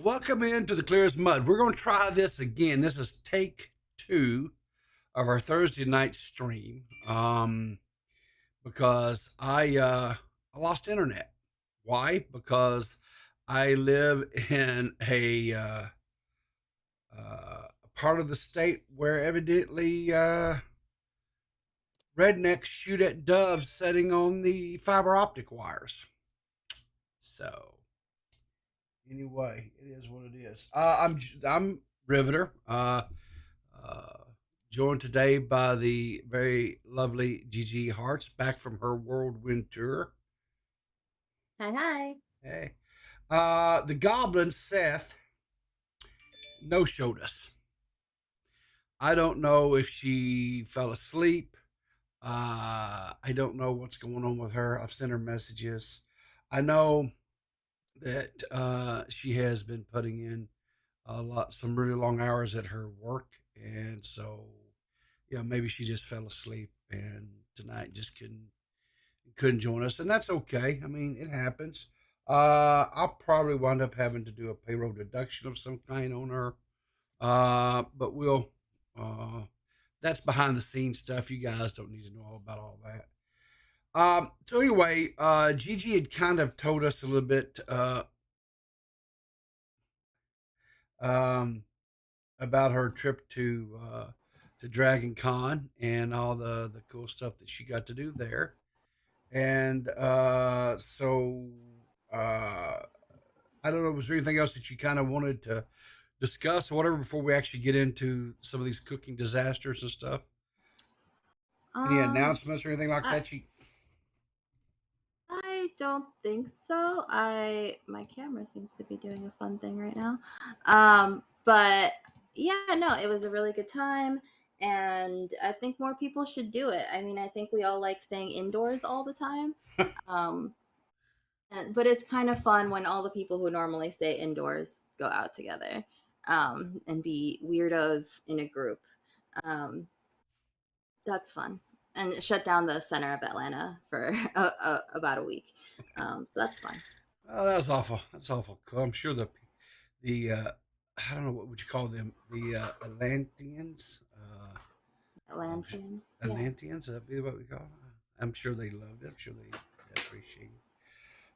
Welcome into the Clear as Mud. We're going to try this again. This is take two of our Thursday night stream because I lost internet. Why? Because I live in part of the state where evidently rednecks shoot at doves sitting on the fiber optic wires. So anyway, it is what it is. I'm Riveter. Uh, Joined today by the very lovely Gigi Harts, back from her whirlwind tour. Hi, hi. Hey, the Goblin Seth no showed us. I don't know if she fell asleep. I don't know what's going on with her. I've sent her messages. I know that she has been putting in some really long hours at her work, and so maybe she just fell asleep and tonight just couldn't join us, and that's okay. I mean, it happens. I'll probably wind up having to do a payroll deduction of some kind on her, but we'll. That's behind the scenes stuff. You guys don't need to know all about all that. So anyway, Gigi had kind of told us a little bit um, about her trip to Dragon Con and all the cool stuff that she got to do there. And I don't know, was there anything else that you kind of wanted to discuss or whatever before we actually get into some of these cooking disasters and stuff? Any Um, announcements or anything like I that? I don't think so. My camera seems to be doing a fun thing right now. But yeah, no, it was a really good time, and I think more people should do it. I mean, I think we all like staying indoors all the time. Um, but it's kind of fun when all the people who normally stay indoors go out together, and be weirdos in a group. Um, that's fun. And shut down the center of Atlanta for about a week. So that's fun. Oh, that's awful. That's awful cool. I'm sure the I don't know, what would you call them, the Atlanteans. Atlanteans. Yeah. Atlanteans, that'd be what we call them. I'm sure they loved it. I'm sure they appreciate it.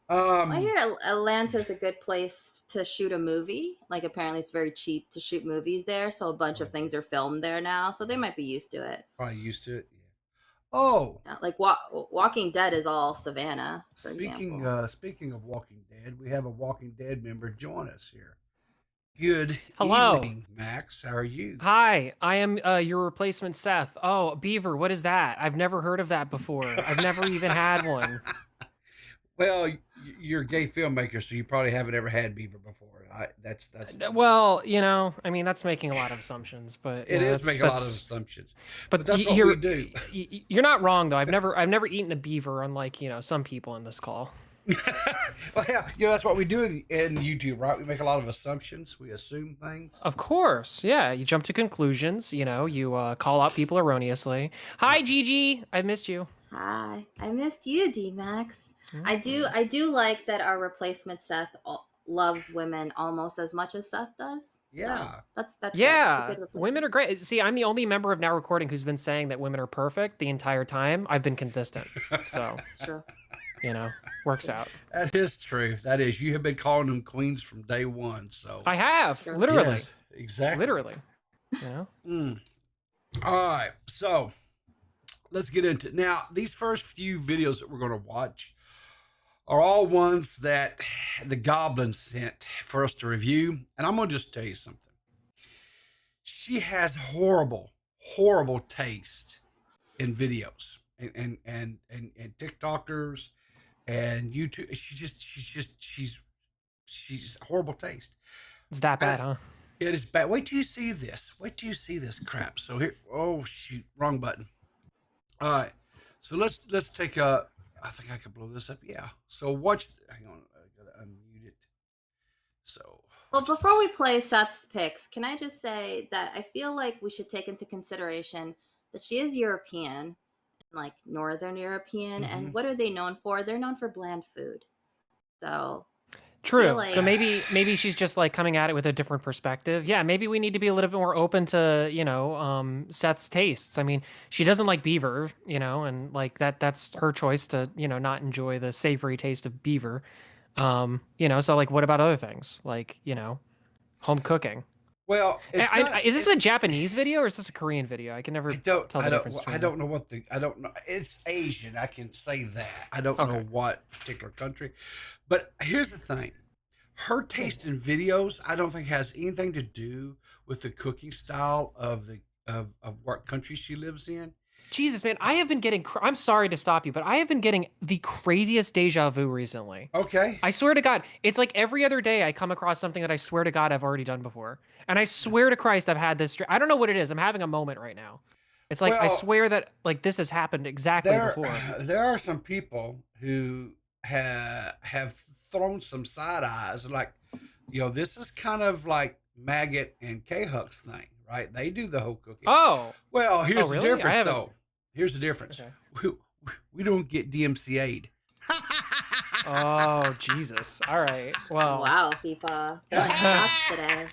Well, I hear Atlanta is a good place to shoot a movie. Like, apparently, it's very cheap to shoot movies there. So, a bunch of things are filmed there now. So, they might be used to it. probably used to it. Yeah. Oh, Yeah, like, Walking Dead is all Savannah, for example. speaking of Walking Dead, we have a Walking Dead member join us here. Good Hello. evening, Max. How are you? Hi, I am your replacement Seth. Oh, Beaver, what is that? I've never heard of that before. I've never even had one. Well, you're a gay filmmaker, so you probably haven't ever had beaver before. That's Well, I mean, that's making a lot of assumptions, but it is making a lot of that's assumptions, but but that's what we you're do. you're not wrong though. I've never eaten a beaver, unlike, some people in this call. Well, yeah, that's what we do in YouTube, right? We make a lot of assumptions. We assume things. Of course, yeah. You jump to conclusions, you call out people erroneously. Hi, Gigi. I missed you. Hi, I missed you, DMax. Mm. I do like that our replacement Seth loves women almost as much as Seth does. So Yeah. that's good. It's a Yeah, good women replacement. are great. See, I'm the only member of Now Recording who's been saying that women are perfect the entire time. I've been consistent. So, It's true. works out. That is true. That is. You have been calling them queens from day one. So, I It's have, true. literally. yes, exactly. Literally. You know? Mm. All right. So, let's get into it. Now, these first few videos that we're going to watch are all ones that the Goblin sent for us to review. And I'm going to just tell you something. She has horrible taste in videos and TikTokers and YouTube. She's horrible taste. It's that And bad, huh? it is bad. Wait till you see this. Wait till you see this crap. So here, oh shoot, wrong button. All right. So let's take a. I think I can blow this up. Yeah. So watch. Hang on. I gotta unmute it. So Well, watch before this. we play Seth's picks, can I just say that I feel like we should take into consideration that she is European, like Northern European, Mm-hmm. and what are they known for? They're known for bland food. So True. like So maybe she's just like coming at it with a different perspective. Yeah, maybe we need to be a little bit more open to, Seth's tastes. I mean, she doesn't like beaver, and like that's her choice to, not enjoy the savory taste of beaver. So like what about other things? Like, home cooking. Well, it's not. Is this a It's Japanese video or is this a Korean video? I can never tell the difference between I don't know what the. I don't know. It's Asian. I can say that. I don't know Okay. what particular country, but here's the thing: her taste in videos, I don't think has anything to do with the cooking style of the of what country she lives in. Jesus, man, I have been getting. I'm sorry to stop you, but I have been getting the craziest deja vu recently. Okay. I swear to God, it's like every other day I come across something that I swear to God I've already done before, and I swear to Christ I've had this. I don't know what it is. I'm having a moment right now. It's like I Well, swear that like this has happened exactly there before. there are some people who have thrown some side eyes, like, this is kind of like Maggot and K Huck's thing, right? They do the whole cooking. Oh, Well, here's the really? difference, though. Here's the difference. Okay. We don't get DMCA'd. Oh, Jesus. All right. Well, wow, FIFA. Shots today.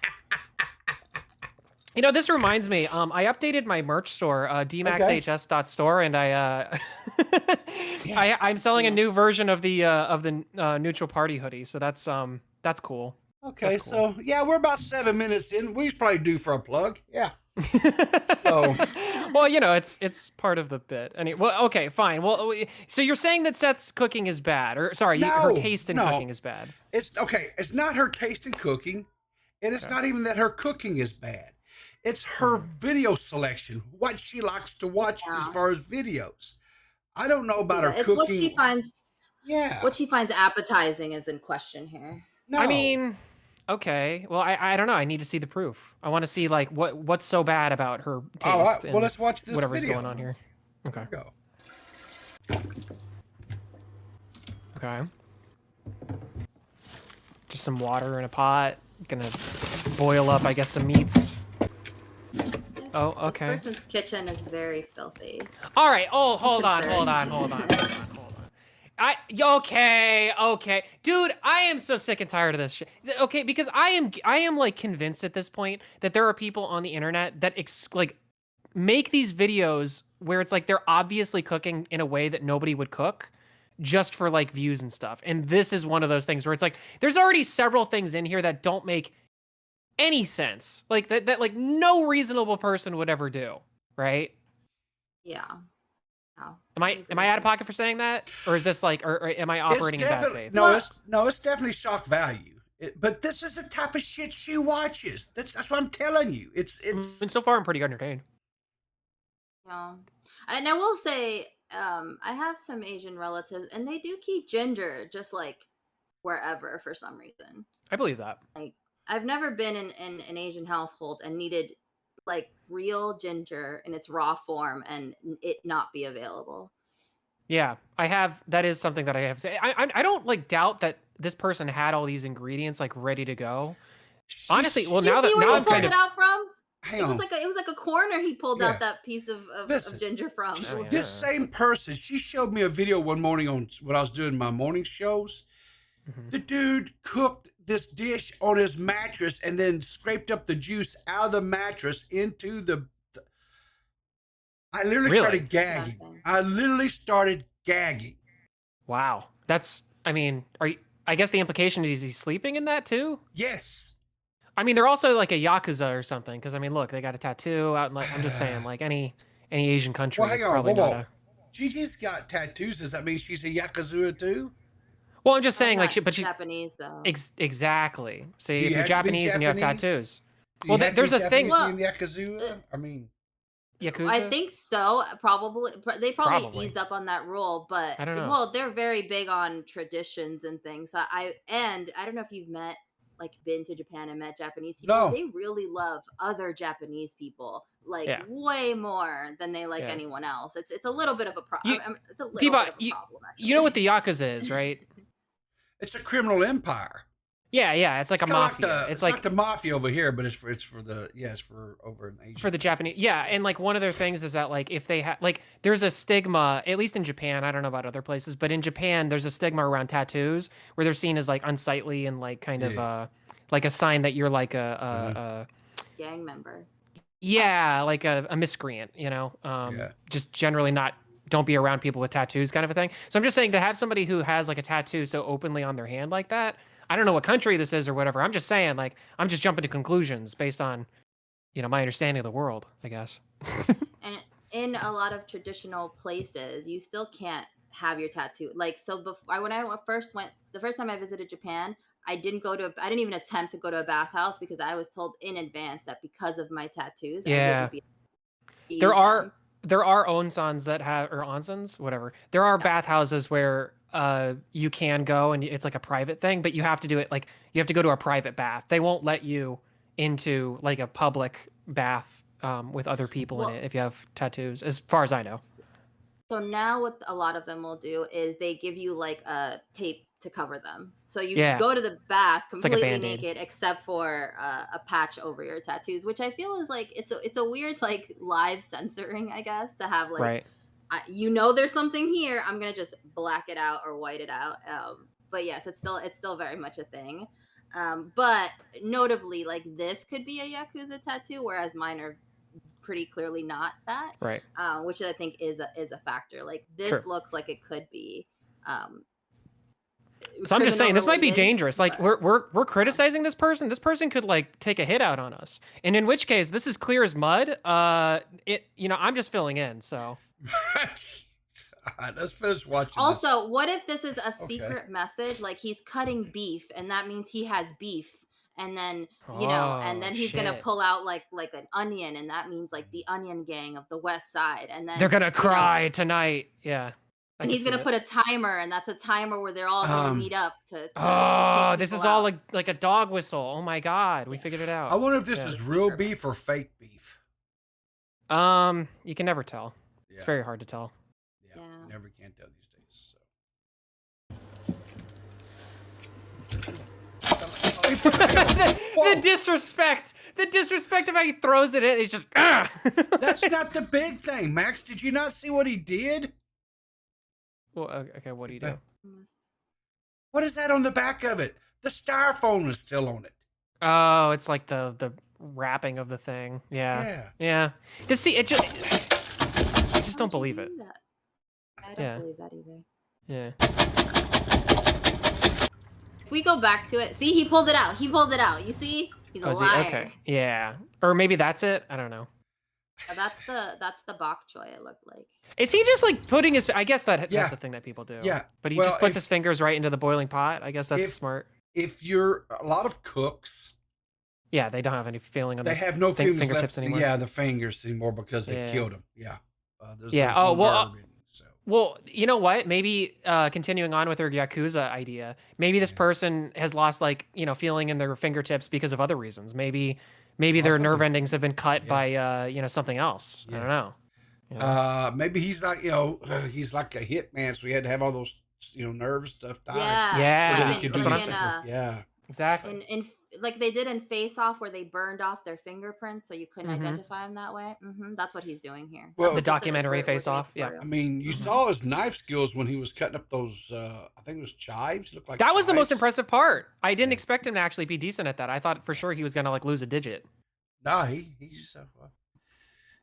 This reminds me. I updated my merch store, dmaxhs.store, and I'm selling a new version of the neutral party hoodie. So that's cool. Okay, That's cool. so yeah, we're about 7 minutes in. We should probably do for a plug. Yeah. So, well, it's part of the bit. Well, okay, fine. Well, so you're saying that Seth's cooking is bad, or sorry, her taste in cooking is bad. It's okay. It's not her taste in cooking, and it's not even that her cooking is bad. It's her video selection, what she likes to watch as far as videos. I don't know about her it's cooking. what she finds. Yeah. What she finds appetizing is in question here. No. I mean, okay. Well, I don't know. I need to see the proof. I want to see like what's so bad about her taste. All right. Well, let's watch this whatever's video. going on here. Okay. Go. Okay. Just some water in a pot. Gonna boil up, I guess, some meats. Oh, okay. This person's kitchen is very filthy. All right. Oh, hold on. Okay, dude, I am so sick and tired of this shit. Okay, because I am like convinced at this point that there are people on the internet that like make these videos where it's like they're obviously cooking in a way that nobody would cook just for like views and stuff. And this is one of those things where it's like there's already several things in here that don't make any sense. Like that like no reasonable person would ever do, right? Yeah. Wow. Am I out of pocket for saying that, or is this like, or am I operating in bad faith? No, it's definitely shock value. But this is the type of shit she watches. That's what I'm telling you. It's. And so far, I'm pretty entertained. Yeah, and I will say, I have some Asian relatives, and they do keep ginger just like wherever for some reason. I believe that. Like I've never been in an Asian household and needed like real ginger in its raw form and it not be available. Yeah, I have. That is something that I have to say. I don't like doubt that this person had all these ingredients like ready to go. Honestly, well, Do you now see that where now he I'm pulled kind it of. out from? Hang It on. was like a corner he pulled Yeah. out that piece of Listen, ginger from. Oh, yeah. This same person, she showed me a video one morning on when I was doing my morning shows. Mhm. The dude cooked this dish on his mattress and then scraped up the juice out of the mattress into the. I literally Really? started gagging. Disgusting. I literally started gagging. Wow, that's. I mean, I guess the implication is he's sleeping in that too. Yes. I mean, they're also like a yakuza or something. Because I mean, look, they got a tattoo out. Like I'm just saying, like any Asian country, Well, it's hang on. probably Whoa, not whoa. a. Gigi's got tattoos. Does that mean she's a yakuza too? Well, I'm just saying, I'm like, not but she's Japanese though. exactly. See, Do you if you're have to be Japanese and you have Japanese? tattoos, Do Well, you have to there's be a thing- Japanese to be in yakuza. I mean, yakuza. I think so. Probably they probably Probably. eased up on that rule, but I don't know. well, they're very big on traditions and things. I don't know if you've been to Japan and met Japanese people. No. They really love other Japanese people like Yeah. way more than they like Yeah. anyone else. It's a little bit of a problem. It's a little People- bit of a problem. Actually. You know what the yakuza is, right? it's a criminal empire. Yeah, it's like a kinda mafia. it's like the mafia over here, but it's for the it's for over in Asia. For the Japanese. Yeah, and like one of their things is that like if they have like there's a stigma, at least in Japan, I don't know about other places, but in Japan there's a stigma around tattoos where they're seen as like unsightly and like kind of like a sign that you're like a Gang member. yeah, like a miscreant, just generally not don't be around people with tattoos kind of a thing. So I'm just saying to have somebody who has like a tattoo so openly on their hand like that, I don't know what country this is or whatever. I'm just saying like I'm just jumping to conclusions based on my understanding of the world, I guess. And in a lot of traditional places, you still can't have your tattoo. Like, so before, when I first went, the first time I visited Japan, I didn't even attempt to go to a bathhouse because I was told in advance that because of my tattoos, I Yeah. wouldn't be able to use There them. are onsens that have, or onsens, whatever. There are bathhouses where you can go and it's like a private thing, but you have to do it like you have to go to a private bath. They won't let you into like a public bath with other people in it if you have tattoos, as far as I know. So now what a lot of them will do is they give you like a tape to cover them. So you go to the bath completely naked except for a patch over your tattoos, which I feel is like it's a weird like live censoring, I guess, to have like there's something here, I'm gonna just black it out or white it out. But yes, it's still very much a thing. But notably, like this could be a Yakuza tattoo, whereas mine are pretty clearly not that. Right. Which I think is a factor. Like this looks like it could be. So I'm just saying this might be dangerous. Like we're criticizing this person. This person could like take a hit out on us, and in which case this is clear as mud. I'm just filling in. So. Let's finish watching. Also, what if this is a secret message? Like he's cutting beef, and that means he has beef, and then and then he's gonna pull out like an onion, and that means like the onion gang of the West Side, and then they're gonna cry tonight. Yeah. And he's gonna put a timer, and that's a timer where they're all gonna meet up to this is all like a dog whistle. Oh my God, we figured it out. I wonder if this is real beef or fake beef. You can never tell. Yeah. It's very hard to tell. Yeah. You never can tell these days. The disrespect of how he throws it in. He's just. That's not the big thing, Max. Did you not see what he did? Well, okay, what do you do? What is that on the back of it? The styrofoam is still on it. Oh, it's like the wrapping of the thing. Yeah. To see it, I just don't believe it. I don't believe that either. Yeah. If we go back to it, see, he pulled it out. You see, he's a liar. Okay. Yeah. Or maybe that's it. I don't know. That's the bok choy. It looked like. Is he just like putting his? I guess that's a thing that people do. Yeah. But he just puts his fingers right into the boiling pot. I guess that's smart. If you're a lot of cooks, yeah, they don't have any feeling on. They have no fingertips anymore. Yeah, the fingers anymore because they killed them. Yeah. Well, you know what? Maybe continuing on with their Yakuza idea, maybe this person has lost feeling in their fingertips because of other reasons. Maybe their nerve endings have been cut by something else. I don't know. Maybe he's like he's like a hitman, so he had to have all those nerve stuff died. Yeah. So that he could do this. Exactly. In like they did in Face Off, where they burned off their fingerprints, so you couldn't identify him that way. That's what he's doing here. Well, the documentary Face Off. Yeah. I mean, you saw his knife skills when he was cutting up those. I think it was chives. Looked like that was the chives. most impressive part. I didn't expect him to actually be decent at that. I thought for sure he was gonna lose a digit. No, he's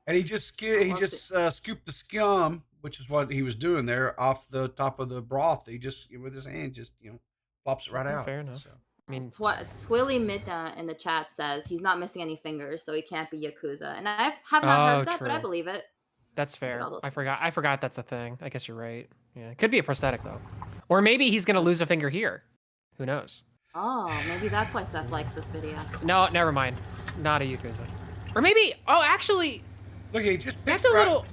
and he just scooped the scum, which is what he was doing there, off the top of the broth. He just with his hand just flops it right out. Fair enough. So. I mean, Twilly Midna in the chat says he's not missing any fingers, so he can't be Yakuza, and I have not heard that, but I believe it. That's fair. I forgot that's a thing. I guess you're right. Yeah, it could be a prosthetic though, or maybe he's gonna lose a finger here. Who knows? Oh, maybe that's why Seth likes this video. No, never mind. Not a Yakuza. Or maybe. Oh, actually. Look, he just that's a little.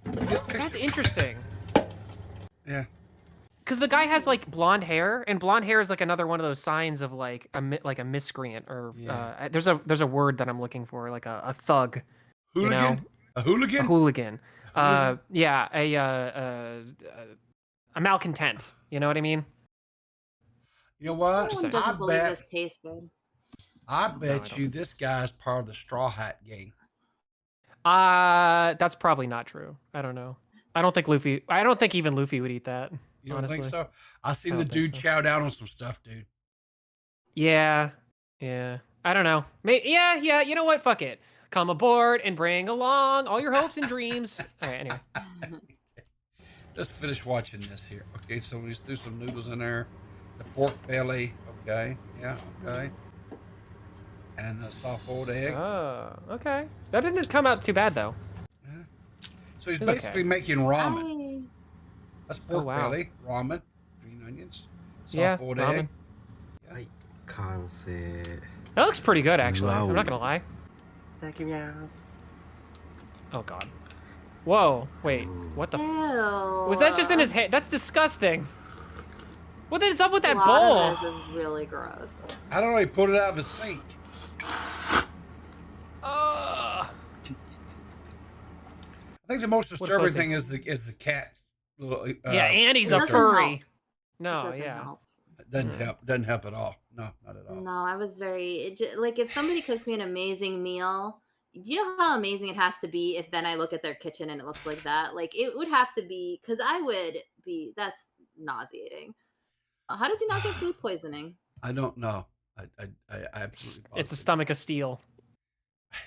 That's interesting. Yeah. Because the guy has like blonde hair, and blonde hair is like another one of those signs of like a miscreant, or there's a word that I'm looking for, like a thug. Hooligan. A hooligan. A hooligan. A malcontent. You know what I mean? You know what? Just Everyone saying. doesn't believe this tastes good. I I bet you don't. this guy's part of the Straw Hat gang. That's probably not true. I don't know. I don't think even Luffy would eat that. You don't honestly. think so? I seen I the don't think dude so. chow down on some stuff, dude. Yeah. I don't know. Yeah. You know what? Fuck it. Come aboard and bring along all your hopes and dreams. All right. Anyway. Let's finish watching this here. Okay, so we just threw some noodles in there. The pork belly. Okay. Yeah. Okay. And the soft boiled egg. Oh, okay. That didn't come out too bad though. Yeah. So he's It's basically okay. making ramen. That's pork wow. belly, ramen, green onions, Yeah, soft boiled ramen. egg. Yeah. はい、完成。 That looks pretty good, actually. Wow. I'm not gonna lie. いただきます。 Oh god. Whoa. Wait. What the? Ew. Was that just in his head? That's disgusting. What is up with that A lot bowl? of this is really gross. I don't know. He pulled it out of his sink. Ugh. I think the most What disturbing pussy. thing is the cat. Yeah, and he's a Doesn't furry. help. It No, doesn't yeah. help. Doesn't help. Doesn't help at all. No, not at all. No, I was like, if somebody cooks me an amazing meal, do you know how amazing it has to be if then I look at their kitchen and it looks like that? Like, it would have to be, because that's nauseating. How does he not get food poisoning? I don't know. I absolutely. It's a stomach of steel.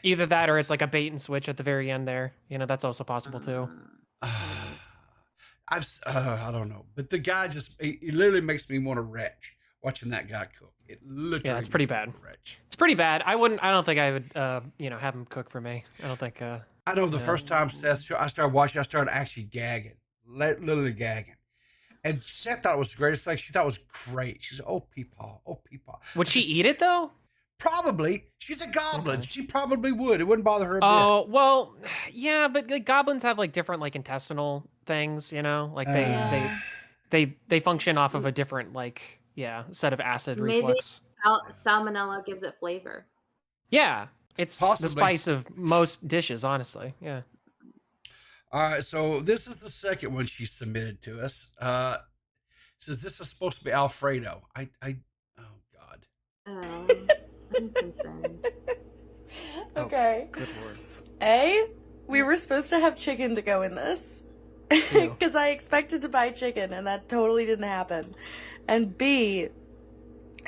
Either that or it's like a bait and switch at the very end there. You know, that's also possible too. I don't know, but the guy he literally makes me want to retch watching that guy cook. It literally. Yeah, it's pretty makes me bad. wanna retch. It's pretty bad. I don't think I would, have him cook for me. I don't think, I know the Yeah. first time I started watching, I started actually gagging, literally gagging. And Seth thought it was the greatest thing. She thought it was great. She said, "Oh, peepaw, oh, peepaw." would I she said, eat it though? Probably. She's a goblin. Okay. She probably would. It wouldn't bother her a bit. Oh, well, yeah, but like, goblins have like different like intestinal things, you know? Like Yeah. they function off of a different set of acid Maybe reflux. salmonella gives it flavor. Yeah, it's the Possibly. spice of most dishes, honestly. Yeah. All right, so this is the second one she submitted to us. Says this is supposed to be Alfredo. Oh God. Oh, I'm concerned. Okay. Good lord. A, we were supposed to have chicken to go in this. Ew. Because I expected to buy chicken and that totally didn't happen. And B,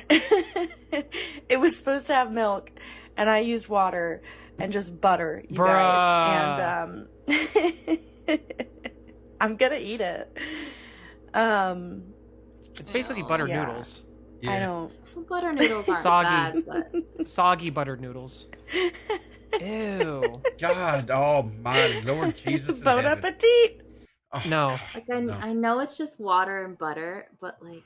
it was supposed to have milk and I used water and just butter, you guys. And I'm gonna eat it. It's basically Ew. buttered Yeah. noodles. I don't. Butter noodles aren't Soggy. bad, but Soggy buttered noodles. Ew. God almighty, Lord Jesus in Bon heaven. appetit! Oh, No. like no. I know it's just water and butter, but like,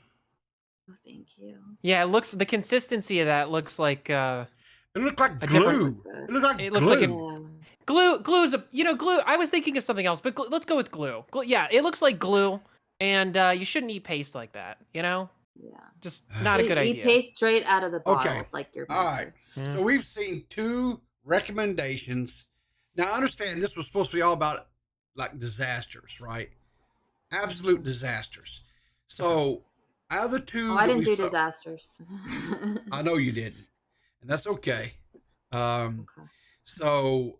oh, thank you. Yeah, the consistency of that looks like It looked like A different- glue. It looked like It glue. looks like Yeah. Glue's glue. I was thinking of something else, but let's go with glue. Yeah, it looks like glue, and you shouldn't eat paste like that. You know, Yeah. just not a good You idea. paste straight out of the bottle, Okay. like you're All meant right. Yeah. So we've seen 2 recommendations. Now I understand this was supposed to be all about like disasters, right? Absolute disasters. So out of the 2 Oh, I that didn't we do saw- disasters. I know you didn't, and that's okay. Okay. So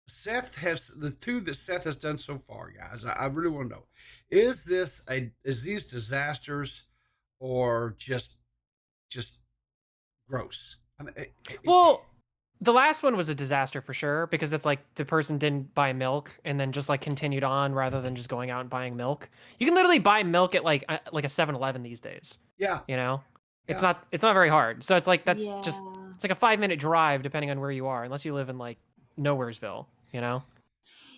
Seth has the 2 that Seth has done so far, guys. I really want to know: is these disasters or just gross? I mean, Well, the last one was a disaster for sure because it's like the person didn't buy milk and then just like continued on rather than just going out and buying milk. You can literally buy milk at like a 7-Eleven these days. yeah, You know, it's Yeah. not very hard. So it's like it's Yeah. like a 5-minute drive depending on where you are, unless you live in like Nowheresville. You know.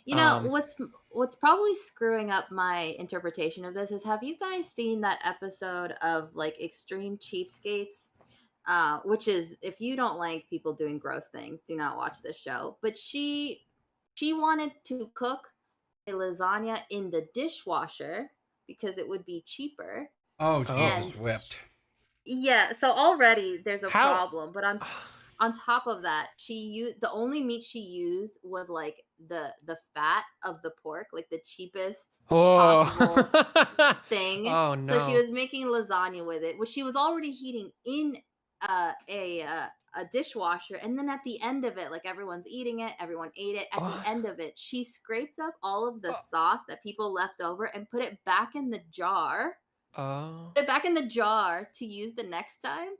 You know Um, what's probably screwing up my interpretation of this is, have you guys seen that episode of like Extreme Cheapskates? Which is, if you don't like people doing gross things, do not watch this show. But she wanted to cook a lasagna in the dishwasher because it would be cheaper. Oh, Oh. Jesus wept. Yeah, so already there's a How- problem, but on top of that, the only meat she used was like the fat of the pork, like the cheapest possible thing. Oh no. So she was making lasagna with it, which she was already heating in a dishwasher, and then at the end of it, like everyone's eating it, everyone ate it. At the end of it, she scraped up all of the sauce that people left over and put it back in the jar. Oh. Put it back in the jar to use the next time.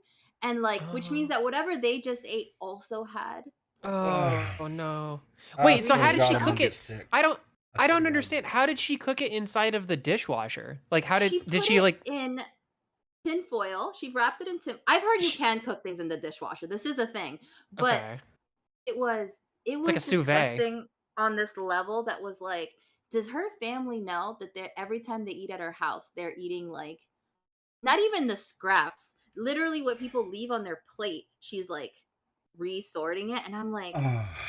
And like, which means that whatever they just ate also had. Oh no. Wait, so how did she cook it? I don't understand. How did she cook it inside of the dishwasher? Like how did she like in tin foil? She wrapped it in tin. I've heard you can cook things in the dishwasher. This is a thing. But it was like a sous vide. Disgusting on this level that was like, does her family know that every time they eat at her house, they're eating like not even the scraps, literally what people leave on their plate, she's like resorting it, and I'm like,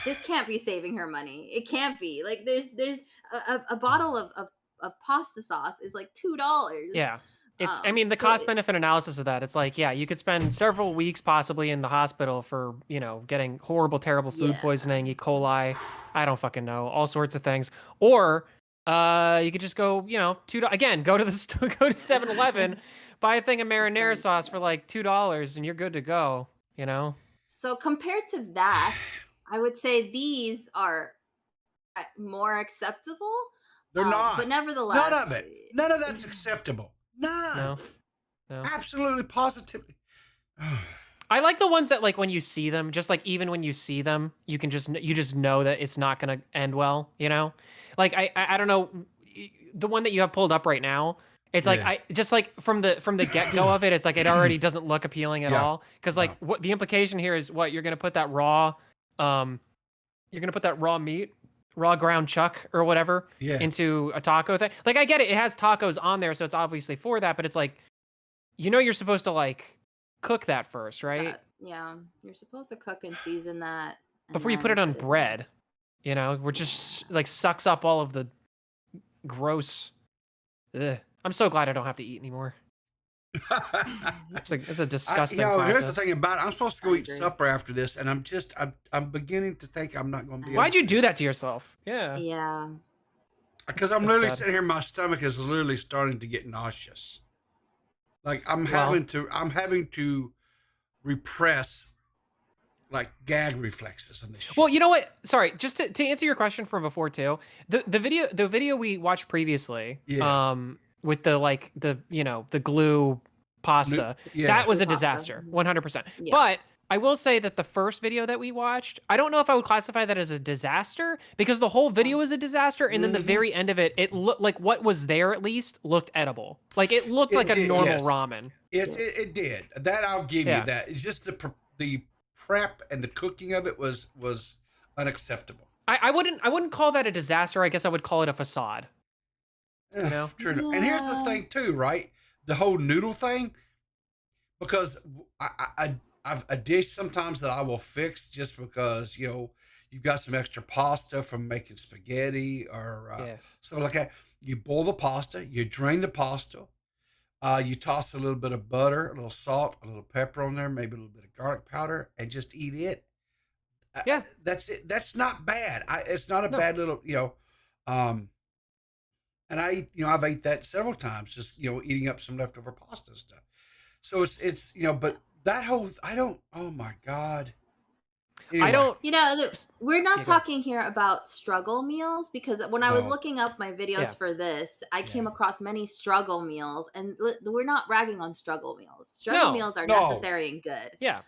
this can't be saving her money. It can't be. Like there's a bottle of pasta sauce is like $2. Yeah. It's, I mean, the cost benefit analysis of that, it's like, yeah, you could spend several weeks possibly in the hospital for, you know, getting horrible, terrible food poisoning, E. coli, I don't fucking know, all sorts of things. Or you could just go, you know, go to 7-Eleven, buy a thing of marinara sauce for like $2 and you're good to go, you know? So compared to that, I would say these are more acceptable. They're not. But nevertheless. None of that's acceptable. None. No. Absolutely, positively. I like the ones that, like, when you see them, just like even when you see them, you just know that it's not gonna end well, you know? Like I don't know, the one that you have pulled up right now, it's like I just like from the get-go of it, it's like it already doesn't look appealing at all. Because like what the implication here is you're gonna put that raw meat, raw ground chuck or whatever into a taco thing. Like I get it, it has tacos on there, so it's obviously for that, but it's like, you know, you're supposed to like cook that first, right? Yeah, you're supposed to cook and season that before you put it on bread, you know, which just like sucks up all of the gross. Ugh. I'm so glad I don't have to eat anymore. It's a disgusting process. Here's the thing about it. I'm supposed to go eat supper after this, and I'm beginning to think I'm not going to be. Why'd you do that to yourself? Yeah. Because I'm literally sitting here, my stomach is literally starting to get nauseous. Like I'm having to repress like gag reflexes on this shit. Well, you know what? Sorry, just to answer your question from before too. The video we watched previously, with the glue pasta, that was a disaster, 100%. Yeah. But I will say that the first video that we watched, I don't know if I would classify that as a disaster, because the whole video is a disaster, and then the very end of it, it looked like what was there at least looked edible. Like it looked like a normal ramen. Yes, it did. That I'll give you that. It's just the prep and the cooking of it was unacceptable. I wouldn't call that a disaster. I guess I would call it a facade. You know? True. Yeah. And here's the thing too, right? The whole noodle thing, because I've a dish sometimes that I will fix just because, you know, you've got some extra pasta from making spaghetti or something like that. You boil the pasta, you drain the pasta, you toss a little bit of butter, a little salt, a little pepper on there, maybe a little bit of garlic powder, and just eat it. That's it. That's not bad. It's not a bad little, you know, and I've ate that several times, just, you know, eating up some leftover pasta stuff. So it's, you know, but that whole, oh my God. Anyway. I don't, you know, we're not talking here about struggle meals, because when I was looking up my videos for this, I came across many struggle meals, and we're not ragging on struggle meals. Struggle meals are necessary and good. Yeah.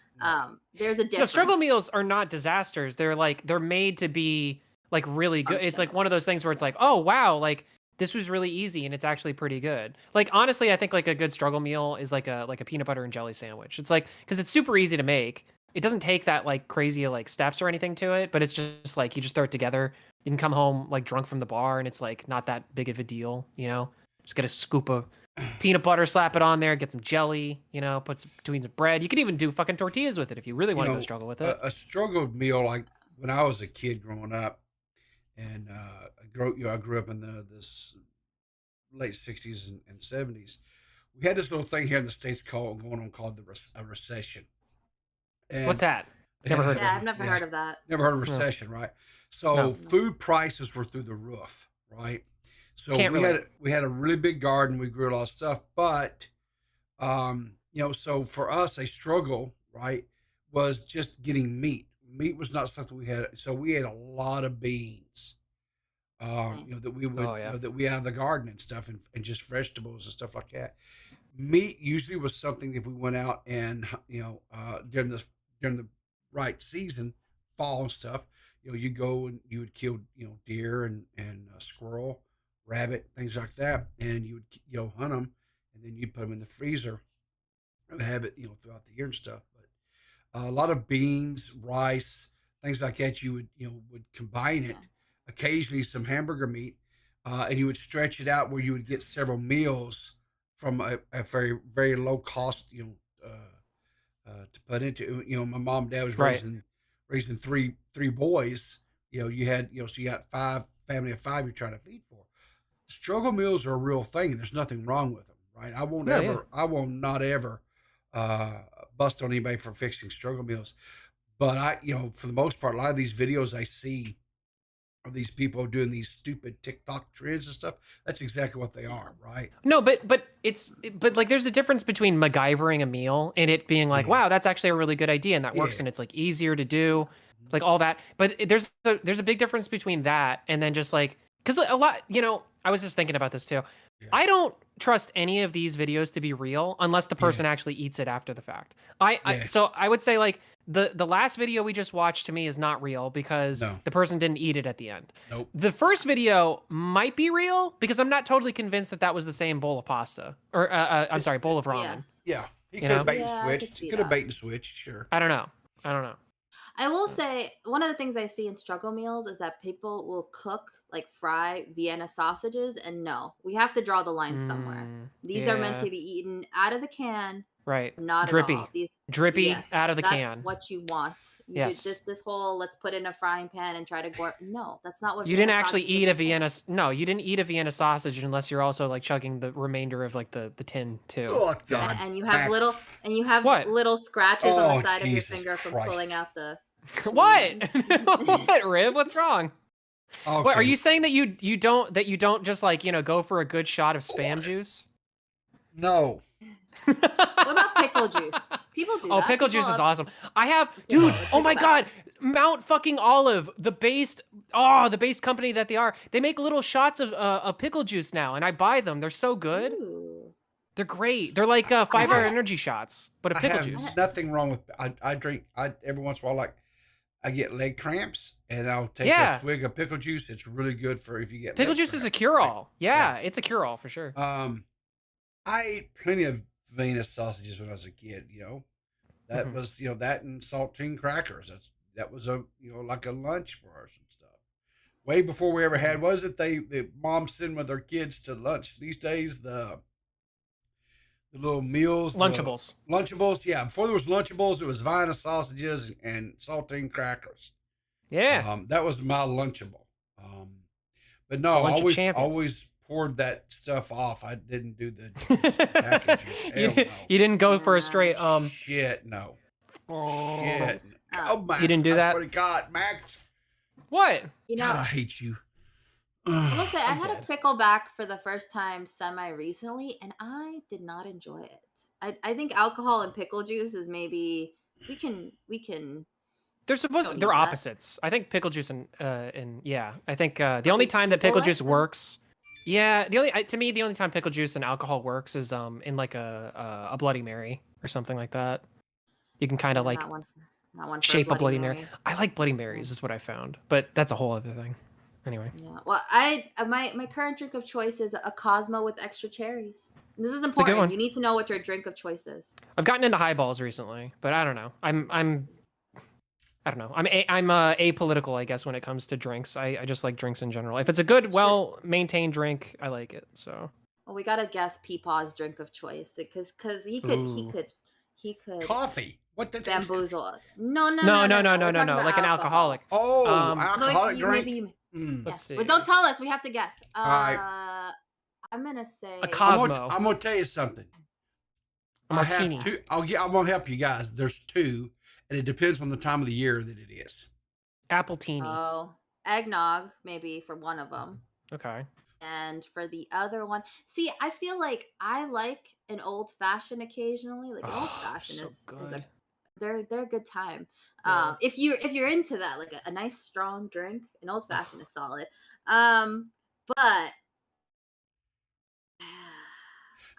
There's a difference. No, struggle meals are not disasters. They're made to be like really good. It's like one of those things where it's like, oh wow, like this was really easy and it's actually pretty good. Like honestly, I think like a good struggle meal is like a peanut butter and jelly sandwich. It's like, because it's super easy to make. It doesn't take that like crazy like steps or anything to it, but it's just like you just throw it together. You can come home like drunk from the bar and it's like not that big of a deal, you know? Just get a scoop of peanut butter, slap it on there, get some jelly, you know, put some between some bread. You could even do fucking tortillas with it if you really want to go struggle with it. A struggle meal, like when I was a kid growing up, and I grew up in this late 60s and 70s. We had this little thing here in the States called a recession. And what's that? Never heard of Yeah, it. I've never heard of that. Never heard of No. recession, right? So No. food prices were through the roof, right? So Can't relate. we had a really big garden. We grew a lot of stuff, but you know, so for us, a struggle, right, was just getting meat. Meat was not something we had, so we ate a lot of beans. You know, that we would, Oh, yeah. you know, that we had in the garden and stuff, and just vegetables and stuff like that. Meat usually was something if we went out and you know during the right season, fall and stuff. You know, you go and you would kill deer and squirrel, rabbit, things like that, and you would hunt them, and then you'd put them in the freezer and have it throughout the year and stuff. But a lot of beans, rice, things like that. You would combine it. Occasionally some hamburger meat, and you would stretch it out where you would get several meals from a very very low cost to put into. My mom and dad was Right. raising three boys. You had so you got family of five you're trying to feed for. Struggle meals are a real thing. There's nothing wrong with them, right? I won't Yeah, ever yeah. I will not ever bust on anybody for fixing struggle meals. But for the most part, a lot of these videos I see of these people doing these stupid TikTok trends and stuff, that's exactly what they are, right? No, but like there's a difference between MacGyvering a meal and it being like, Yeah. wow, that's actually a really good idea and that works Yeah. and it's like easier to do, like all that. But there's a big difference between that and then just like, because a lot, I was just thinking about this too. Yeah. I don't trust any of these videos to be real unless the person actually eats it after the fact. Yeah. So I would say like the last video we just watched to me is not real because No. the person didn't eat it at the end. Nope. The first video might be real because I'm not totally convinced that was the same bowl of pasta or I'm sorry, bowl of ramen. Yeah. He You could have know? bait and Yeah, I could switched. see He could have that. bait and switched, sure. I don't know. I will say one of the things I see in struggle meals is that people will cook, like fry Vienna sausages, and no, we have to draw the line somewhere. These are meant yeah. to be eaten out of the can, Right. not Drippy. at all. These Drippy yes, out of the that's can. what you want. You Yes. do this whole let's put in a frying pan and try to gore. No, that's not what You Vienna didn't actually sausages eat a are for. Vienna. No, you didn't eat a Vienna sausage unless you're also like chugging the remainder of like the tin too. Oh God. And you have Max. What? little scratches on Oh, the side of your Jesus finger from Christ. pulling out the. What? What, Rib? What's wrong? Okay. What are you saying that you don't just like go for a good shot of spam juice? No. What about pickle juice? People do that. Oh, pickle juice People is have- awesome. I have, dude. Yeah, Oh my pickle God, Mount fucking Olive, the based company that they are. They make little shots of pickle juice now, and I buy them. They're so good. Ooh. They're great. They're like 5-hour have- energy shots, but a I pickle have juice. nothing wrong with. I drink. Every once in a while, like I get leg cramps, and I'll take Yeah. a swig of pickle juice. It's really good for if you get Pickle leg juice is a cramps, cure-all. Yeah, Yeah. it's a cure-all for sure. right? I ate plenty of Venus sausages when I was a kid. That Mhm. was that and saltine crackers. That was a like a lunch for us and stuff. Way before we ever had was it the moms send with their kids to lunch these days the little meals Lunchables. Lunchables, yeah. Before there was Lunchables, it was Vienna sausages and saltine crackers. Yeah. That was my Lunchable. But It's no, a lunch of I champions. always poured that stuff off. I didn't do the package juice. Hell no. You didn't go for a straight Shit, no. Oh. Shit. Oh. Oh, Max, You didn't do that's that? what it got, Max. What? You know, God, I hate you. I will say I I'm had a dead. pickleback for the first time semi recently, and I did not enjoy it. I think alcohol and pickle juice is maybe we can They're Don't they're eat that. opposites. I think pickle juice and yeah, I think the only time that people pickle like juice them? works, yeah, to me the only time pickle juice and alcohol works is in like a Bloody Mary or something like that. You can kind of like not one for shape a Bloody Mary. Mary. I like Bloody Marys is what I found, but that's a whole other thing. Anyway, Yeah. Well, my current drink of choice is a Cosmo with extra cherries. And this is a good important. one. You need to know what your drink of choice is. I've gotten into highballs recently, but I don't know. I don't know. I'm apolitical, I guess, when it comes to drinks. I just like drinks in general. If it's a good, well maintained drink, I like it. So Well, we gotta guess Peepaw's drink of choice because he could Coffee. What the bamboozle us. No. no, We're talking like an about alcoholic. Oh, Um, alcoholic drink. Maybe you. Mm. Let's see. But don't tell us. We have to guess. right. I'm gonna say A Cosmo. I'm gonna tell you something. A I martini. have two. I'm gonna help you guys. There's two, and it depends on the time of the year that it is. Appletini. Oh, eggnog maybe for one of them. Okay. And for the other one, see, I feel like I like an old fashioned occasionally. Like an old fashioned so is good. a they're a good time. Yeah. If you're into that, like a nice strong drink, an old fashioned is solid. But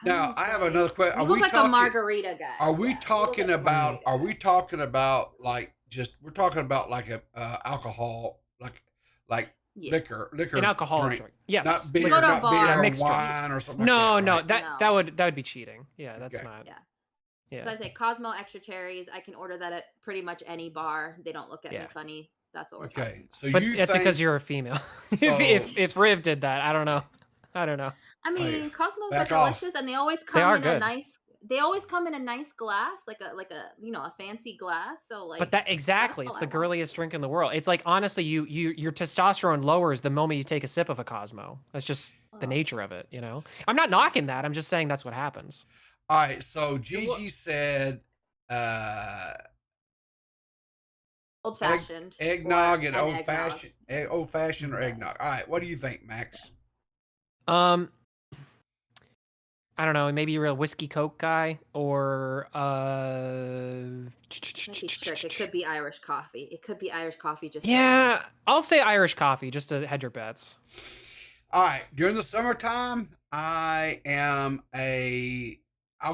Now, I have another question. You look like a margarita guy. Are we Yeah, you look talking like a about? margarita Are guy. we talking about like just? We're talking about like a alcohol, like Yeah. liquor An alcoholic drink. Yes. not beer, Go to a not bar. beer Yeah, or mixed wine drinks. or something. No, like no, that, right? that would be cheating. Yeah, that's Okay. not. Yeah. Yeah. So I say Cosmo extra cherries. I can order that at pretty much any bar. They don't look at me Yeah. funny. That's what we're Okay, talking about. so But you it's think because you're a female. So- if Riv did that, I don't know. I don't know. I mean, Cosmos are back off. delicious, and they always They come are in good. a nice. They always come in a nice glass, like a a fancy glass. So like. But that exactly, that's it's all the I want. girliest drink in the world. It's like honestly, your testosterone lowers the moment you take a sip of a Cosmo. That's just the Oh. nature of it, you know. I'm not knocking that. I'm just saying that's what happens. All right, so Gigi said Old fashioned. eggnog and old eggnog. fashioned or eggnog. All right, what do you think, Max? I don't know, maybe you're a whiskey Coke guy or Might be trick. It could be Irish coffee. It could be Irish coffee. Just yeah, I'll say Irish coffee just to hedge your bets. All right, during the summertime, I'll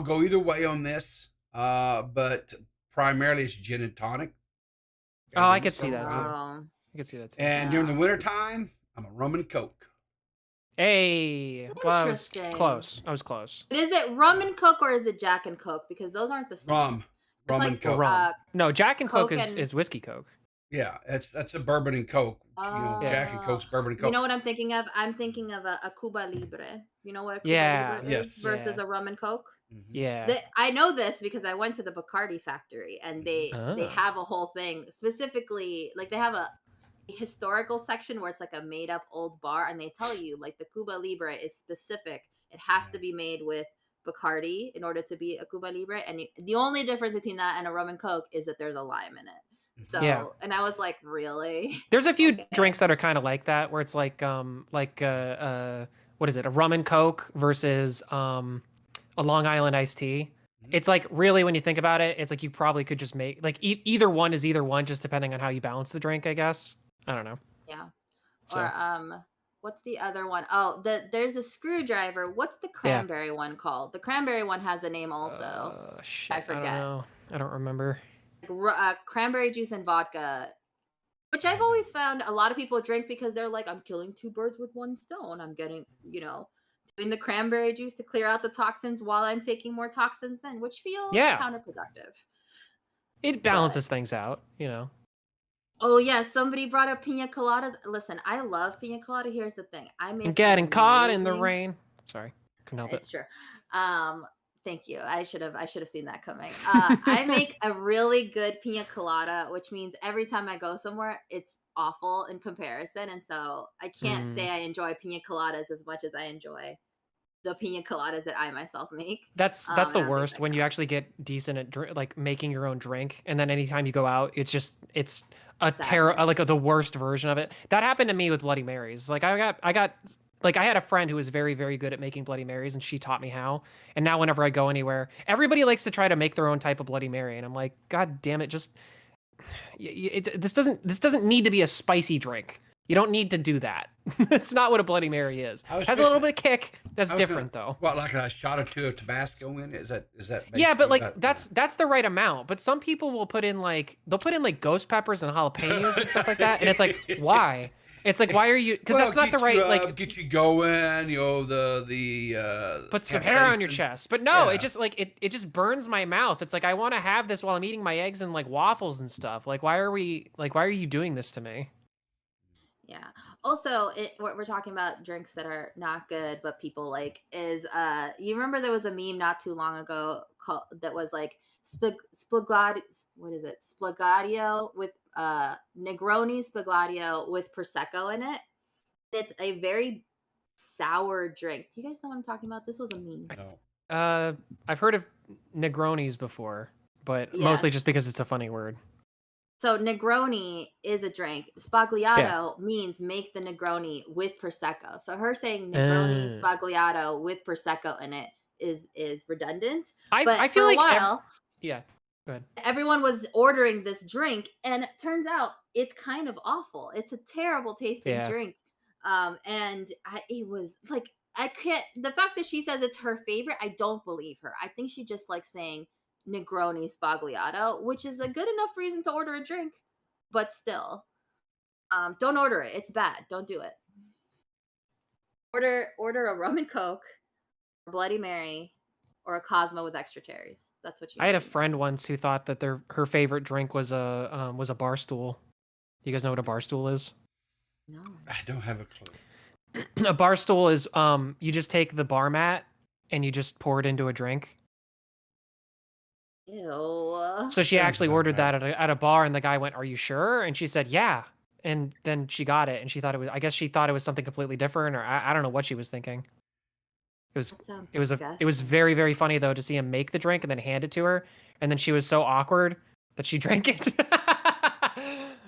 go either way on this, but primarily it's gin and tonic. Oh, I could see that too. Summertime. I could see that too. And during the wintertime, I'm a rum and coke. Hey, well, I was Interesting. close. I was close. But is it rum and Coke or is it Jack and Coke? Because those aren't the same. Rum like, and coke. Rum. No, Jack and Coke Coke is whiskey Coke. Yeah, that's a bourbon and coke. Jack and Coke's bourbon and coke. You know what I'm thinking of? I'm thinking of a Cuba Libre. You know what a Cuba Yeah. Libre Yes. is versus Yeah. a rum and Coke? Mhm. Yeah. I know this because I went to the Bacardi factory and they Oh. have a whole thing specifically, like they have a historical section where it's like a made up old bar and they tell you like the Cuba Libre is specific. It has to be made with Bacardi in order to be a Cuba Libre, and the only difference between that and a rum and Coke is that there's a lime in it. So Yeah. and I was like, really? There's a few Okay. drinks that are kind of like that, where it's like what is it? A rum and Coke versus a Long Island iced tea. It's like really when you think about it, it's like you probably could just make like either one is either one, just depending on how you balance the drink, I guess. I don't know. Yeah. So. Or what's the other one? Oh, there's a screwdriver. What's the cranberry one called? The cranberry one has a name also. Shit, I forget. I don't know. I don't remember. Cranberry juice and vodka, which I've always found a lot of people drink because they're like, I'm killing two birds with one stone. I'm getting, doing the cranberry juice to clear out the toxins while I'm taking more toxins in, which feels counterproductive. It balances things out, you know. Oh yeah, somebody brought up pina coladas. Listen, I love pina colada. Here's the thing: I make Getting caught in the rain. Sorry, couldn't help It's it. true. Thank you. I should have seen that coming. I make a really good pina colada, which means every time I go somewhere, it's awful in comparison, and so I can't say I enjoy pina coladas as much as I enjoy the pina coladas that I myself make. That's the worst when you actually get decent at like making your own drink, and then anytime you go out, it's a terrible, like the worst version of it. That happened to me with Bloody Marys. Like I got like I had a friend who was very, very good at making Bloody Marys, and she taught me how. And now whenever I go anywhere, everybody likes to try to make their own type of Bloody Mary, and I'm like, God damn it, just this doesn't need to be a spicy drink. You don't need to do that. That's not what a Bloody Mary is. It has a little bit of kick. That's different though. What, like a shot or two of Tabasco in it? Is that yeah, but like that, that's the right amount. But some people will put in like ghost peppers and jalapenos and stuff like that, and it's like, why? It's like, why are you? Because that's not the right like get you going. The put some hair on your chest. But no, it just like it just burns my mouth. It's like I want to have this while I'm eating my eggs and like waffles and stuff. Like why are you doing this to me? Yeah. Also, what we're talking about drinks that are not good but people like is you remember there was a meme not too long ago that was like Splagadio with Negroni Splagadio with Prosecco in it. It's a very sour drink. Do you guys know what I'm talking about? This was a meme. No. I've heard of Negronis before, but mostly just because it's a funny word. So Negroni is a drink. Spagliato means make the Negroni with Prosecco. So her saying Negroni Spagliato with Prosecco in it is redundant. But I feel for a like while, yeah. Go ahead. everyone was ordering this drink, and it turns out it's kind of awful. It's a terrible tasting drink. It was like, I can't. The fact that she says it's her favorite, I don't believe her. I think she just likes saying Negroni Spagliato, which is a good enough reason to order a drink, but still, don't order it. It's bad. Don't do it. Order a rum and Coke, a Bloody Mary, or a Cosmo with extra cherries. That's what you. I had a friend once who thought that her favorite drink was a bar stool. Do you guys know what a bar stool is? No. I don't have a clue. A bar stool is you just take the bar mat and you just pour it into a drink. Ew. So she actually ordered that at a bar, and the guy went, "Are you sure?" And she said, "Yeah." And then she got it, and she thought it was. I guess she thought it was something completely different, or I don't know what she was thinking. It was very, very funny though to see him make the drink and then hand it to her, and then she was so awkward that she drank it.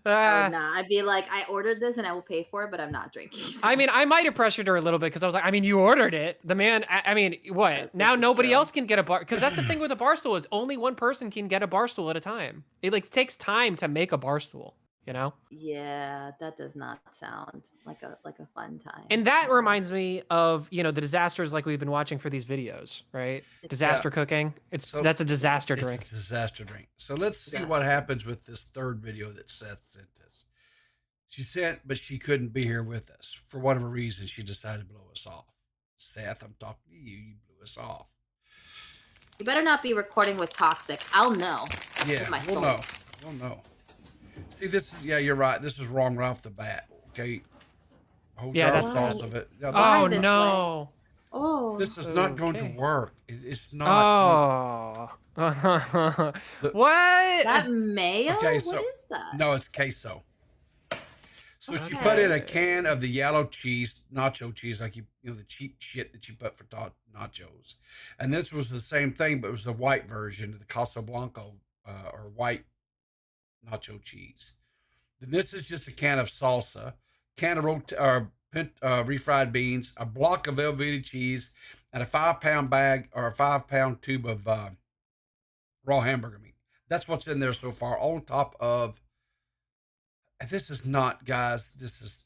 I would not. I'd be like, I ordered this and I will pay for it, but I'm not drinking. I mean, I might have pressured her a little bit because I was like, I mean, you ordered it. The man, I mean, what? Now nobody else can get a bar, because that's the thing with a bar stool is only one person can get a bar stool at a time. It like takes time to make a bar stool, you know? Yeah, that does not sound like a fun time. And that reminds me of, you know, the disasters like we've been watching for these videos, right? Disaster cooking. That's a disaster drink. It's a disaster drink. So let's see what happens with this third video that Seth sent us. She sent, but she couldn't be here with us. For whatever reason, she decided to blow us off. Seth, I'm talking to you. You blew us off. You better not be recording with Toxic. I'll know. Yeah, we'll know. See, this is, you're right. This is wrong right off the bat. Okay. Whole jar of sauce of it. Oh, no. Oh. This is not going to work. It's not. Oh. What? That mayo? Okay, what is that? No, it's queso. So she put in a can of the yellow cheese, nacho cheese, like the cheap shit that you put for nachos. And this was the same thing, but it was the white version of the Casablanca or white nacho cheese. Then this is just a can of salsa, can of refried beans, a block of Velveeta cheese, and a 5-pound bag or a 5-pound tube of raw hamburger meat. That's what's in there so far. On top of, this is not, guys.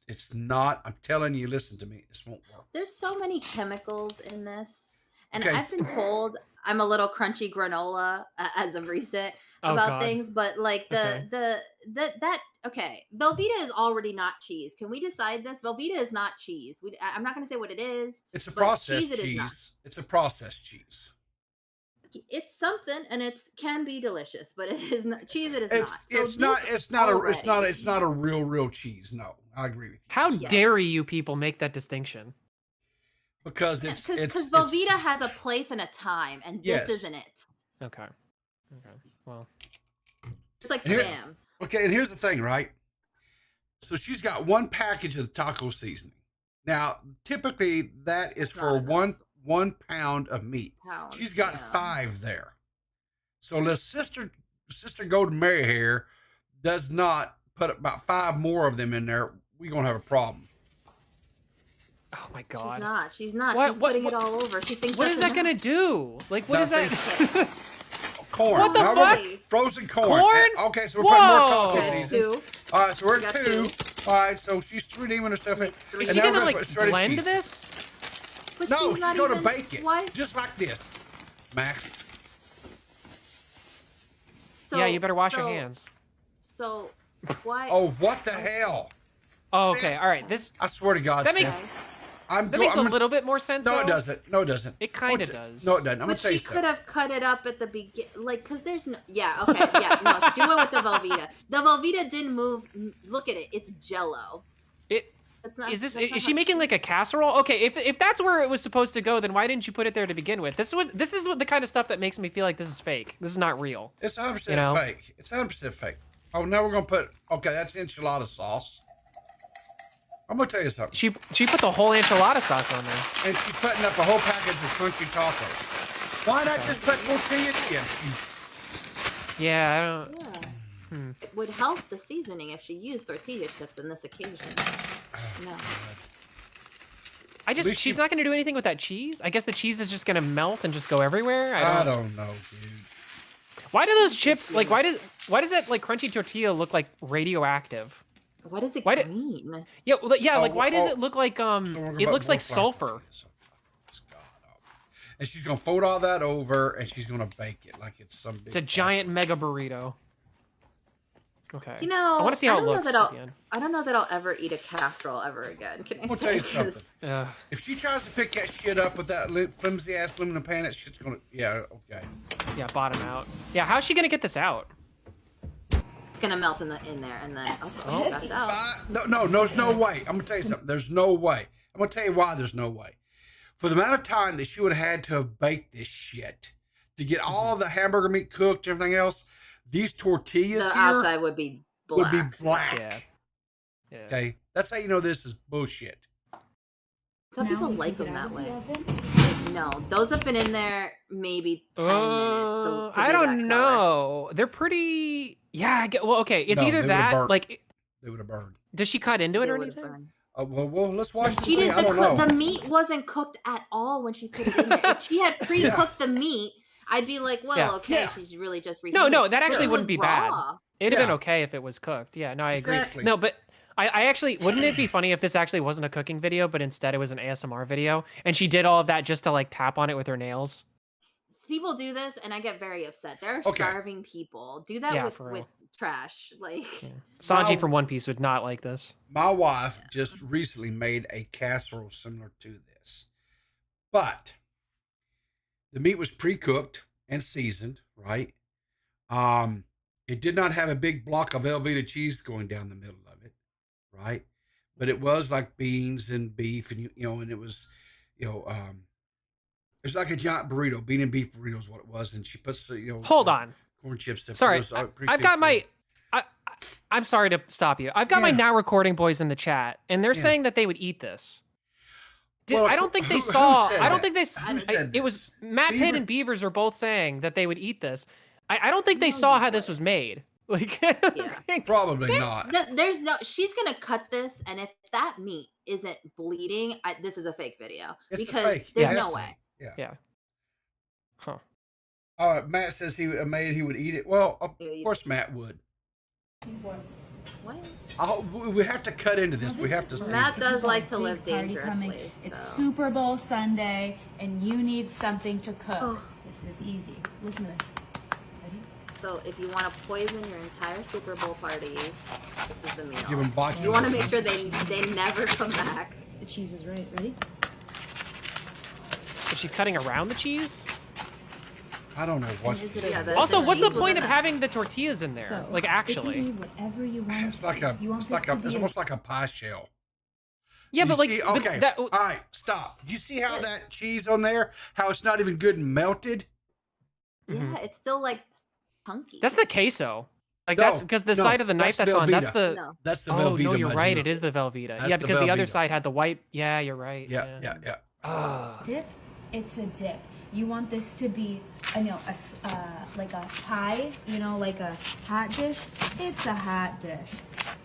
It's not. I'm telling you. Listen to me. This won't work. There's so many chemicals in this, and I've been told I'm a little crunchy granola as of recent about things, but like Velveeta is already not cheese. Can we decide this? Velveeta is not cheese. I'm not going to say what it is. It's a processed cheese. It's a processed cheese. It's something, and it can be delicious, but it is not cheese. It is not. It's not a real cheese. No, I agree with you. How dare you people make that distinction? Because Velveeta has a place and a time, and this isn't it. Okay. Well, just like Spam. And here's the thing, right? So she's got one package of the taco seasoning. Now, typically that is for one pound of meat. She's got 5 there. So the sister Golden Mary here does not put about 5 more of them in there. We're gonna have a problem. Oh my god. She's not. She's putting it all over. She thinks. What is that gonna do? Like, what is that? Corn. What the fuck? Frozen corn. Okay, so we're putting more taco season. All right, so we're at 2. All right, so she's redeeming herself. Is she gonna like blend this? But no, she's going to bake it. Why? Just like this, Max. Yeah, you better wash your hands. So, why? Oh, what the hell? Oh, okay. All right. I swear to God, that makes a little bit more sense. No, it doesn't. No, it doesn't. It kind of does. No, it doesn't. I'm but gonna tell you she could have cut it up at the beginning, like, because there's no. Yeah. Okay. Yeah. No. Do it with the Velveeta. The Velveeta didn't move. Look at it. It's Jello. Is she making like a casserole? Okay, if that's where it was supposed to go, then why didn't you put it there to begin with? This is the kind of stuff that makes me feel like this is fake. This is not real. It's 100% fake. It's 100% fake. Oh, now we're gonna put. Okay, that's enchilada sauce. I'm gonna tell you something. She put the whole enchilada sauce on there, and she's putting up a whole package of crunchy tacos. Why not just put tortilla chips? Yeah, I don't. It would help the seasoning if she used tortilla chips in this occasion. No. She's not going to do anything with that cheese? I guess the cheese is just going to melt and just go everywhere? I don't know, dude. Why do those chips, like, why does that, like, crunchy tortilla look like radioactive? What is it green? Yeah, like, why does it look like, it looks like sulfur. And she's going to fold all that over, and she's going to bake it like it's some big... It's a giant mega burrito. Okay. You know, I want to see how it looks at the end. I don't know that I'll ever eat a casserole ever again. Can I I'll say tell you something. If she tries to pick that shit up with that flimsy-ass aluminum pan, that shit's going to... Yeah, okay. Yeah, bottom out. Yeah, how's she going to get this out? It's going to melt in there, and then... Oh, got it out. No, there's no way. I'm going to tell you something. There's no way. I'm going to tell you why there's no way. For the amount of time that she would have had to have baked this shit to get all the hamburger meat cooked, everything else, these tortillas the outside would be black. Yeah. Okay, that's how you know this is bullshit. Some people like them that way. No, those have been in there maybe 10 minutes. To I don't know. They're pretty. Yeah. Well, okay. It's either that, like, they would have burned. Does she cut into it or anything? Well, let's watch this. She didn't. The meat wasn't cooked at all when she put it in there. If she had pre-cooked the meat, I'd be like, well, okay, she's really just reheating. No, that actually wouldn't be bad. It'd have been Yeah. okay if it was cooked. Yeah, no, I agree. Exactly. No, but I actually, wouldn't it be funny if this actually wasn't a cooking video, but instead it was an ASMR video, and she did all of that just to, like, tap on it with her nails? People do this, and I get very upset. There are starving people. Do that with trash. Like Sanji from One Piece would not like this. My wife just recently made a casserole similar to this, but the meat was pre-cooked and seasoned, right? It did not have a big block of Velveeta cheese going down the middle of it, right? But it was like beans and beef, and and it was, it was like a giant burrito. Bean and beef burrito is what it was, and she puts Hold on. corn chips. Sorry, I've got my. I'm sorry to stop you. I've got my now recording boys in the chat, and they're saying that they would eat this. I don't think they saw. I don't think they. It was Matt Pitt and Beavers are both saying that they would eat this. I don't think they saw how this was made. Like, probably not. There's no. She's gonna cut this, and if that meat isn't bleeding, this is a fake video. It's because a fake. there's no way. Yeah. Huh. Matt says he would eat it. Well, of course Matt would. What? We have to cut into this. We have to see. Matt does like to live dangerously. It's Super Bowl Sunday, and you need something to cook. Oh. This is easy. Listen to this. Ready? So if you want to poison your entire Super Bowl party, this is the meal. Give them boxes. You want to make sure they never come back. The cheese is right. Ready? Is she cutting around the cheese? I don't know what's. Also, what's the point of having the tortillas in there? So, like, actually, whatever you want. It's almost like a pie shell. Yeah, but like, okay. All right, stop. You see how that cheese on there? How it's not even good and melted? Yeah, it's still like chunky. That's the queso. Like that's because the side of the knife that's on. That's the. That's the Velveeta. Oh no, you're right. Medina. It is the Velveeta. That's yeah, because the other Velveeta. side had the white. Yeah, you're right. Yeah. Dip. It's a dip. You want this to be, like a pie, like a hot dish. It's a hot dish.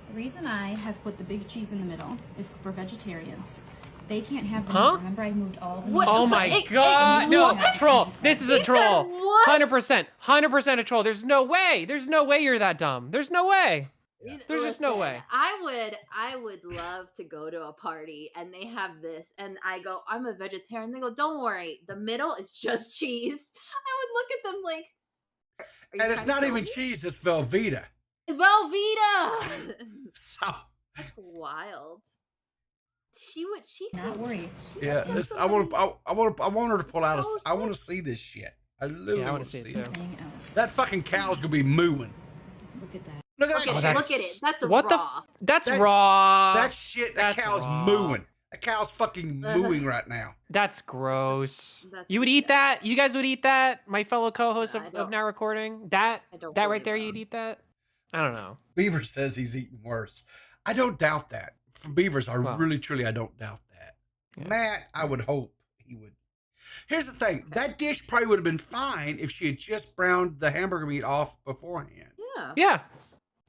The reason I have put the big cheese in the middle is for vegetarians. They can't have the meat. Remember, I moved all the meat. Oh my god! No, troll. This is a troll. What? 100% a troll. There's no way. There's no way you're that dumb. There's no way. There's just no way. I would love to go to a party and they have this and I go, I'm a vegetarian. They go, don't worry, the middle is just cheese. I would look at them like, And it's not even cheese, it's Velveeta. Velveeta. So That's wild. She Not worry. yeah, I want her to pull out I want to see this shit. I literally I want to see it. Anything else? That fucking cow's gonna be mooing. Look at that. Look at that Look shit. at it. That's What raw. That's raw. That shit. That That's cow's raw. mooing. That cow's fucking mooing right now. That's gross. That's You would eat that? You guys would eat that? My fellow co-host I of don't- Now Recording? That I don't right believe there, them. you'd eat that? I don't know. Beaver says he's eating worse. I don't doubt that. For Beavers, I Well. really, truly, I don't doubt that. Yeah. Matt, I would hope he would. Here's the thing. That dish probably would have been fine if she had just browned the hamburger meat off beforehand. Yeah. Yeah.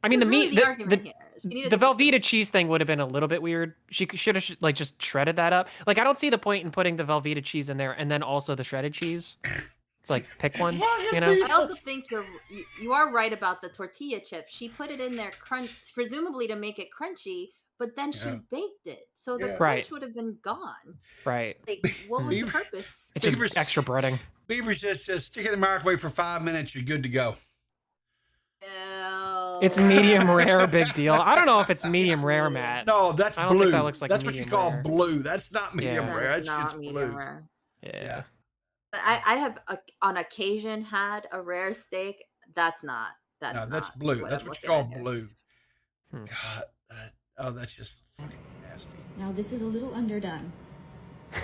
I mean, the That's really meat, the argument here. She needed the to be- Velveeta cheese thing would have been a little bit weird. She should have like just shredded that up. Like, I don't see the point in putting the Velveeta cheese in there and then also the shredded cheese. It's like, pick one, you know? I also think you are right about the tortilla chip. She put it in there, presumably to make it crunchy, but then she baked it, so the crunch would have been gone. Right. Like, what was the purpose? It's just extra breading. Beaver says, stick it in the microwave for 5 minutes. You're good to go. Ew. It's medium rare, big deal. I don't know if it's medium rare, Matt. No, that's I don't blue. think that looks like that's what you medium call rare. blue. That's not medium Yeah. rare. That's That not shit's medium blue. rare. Yeah. But I have on occasion had a rare steak. That's not. That's No, that's not blue. what That's I'm what you looking call at here. blue. Hmm. God, that's just fucking nasty. Now this is a little underdone.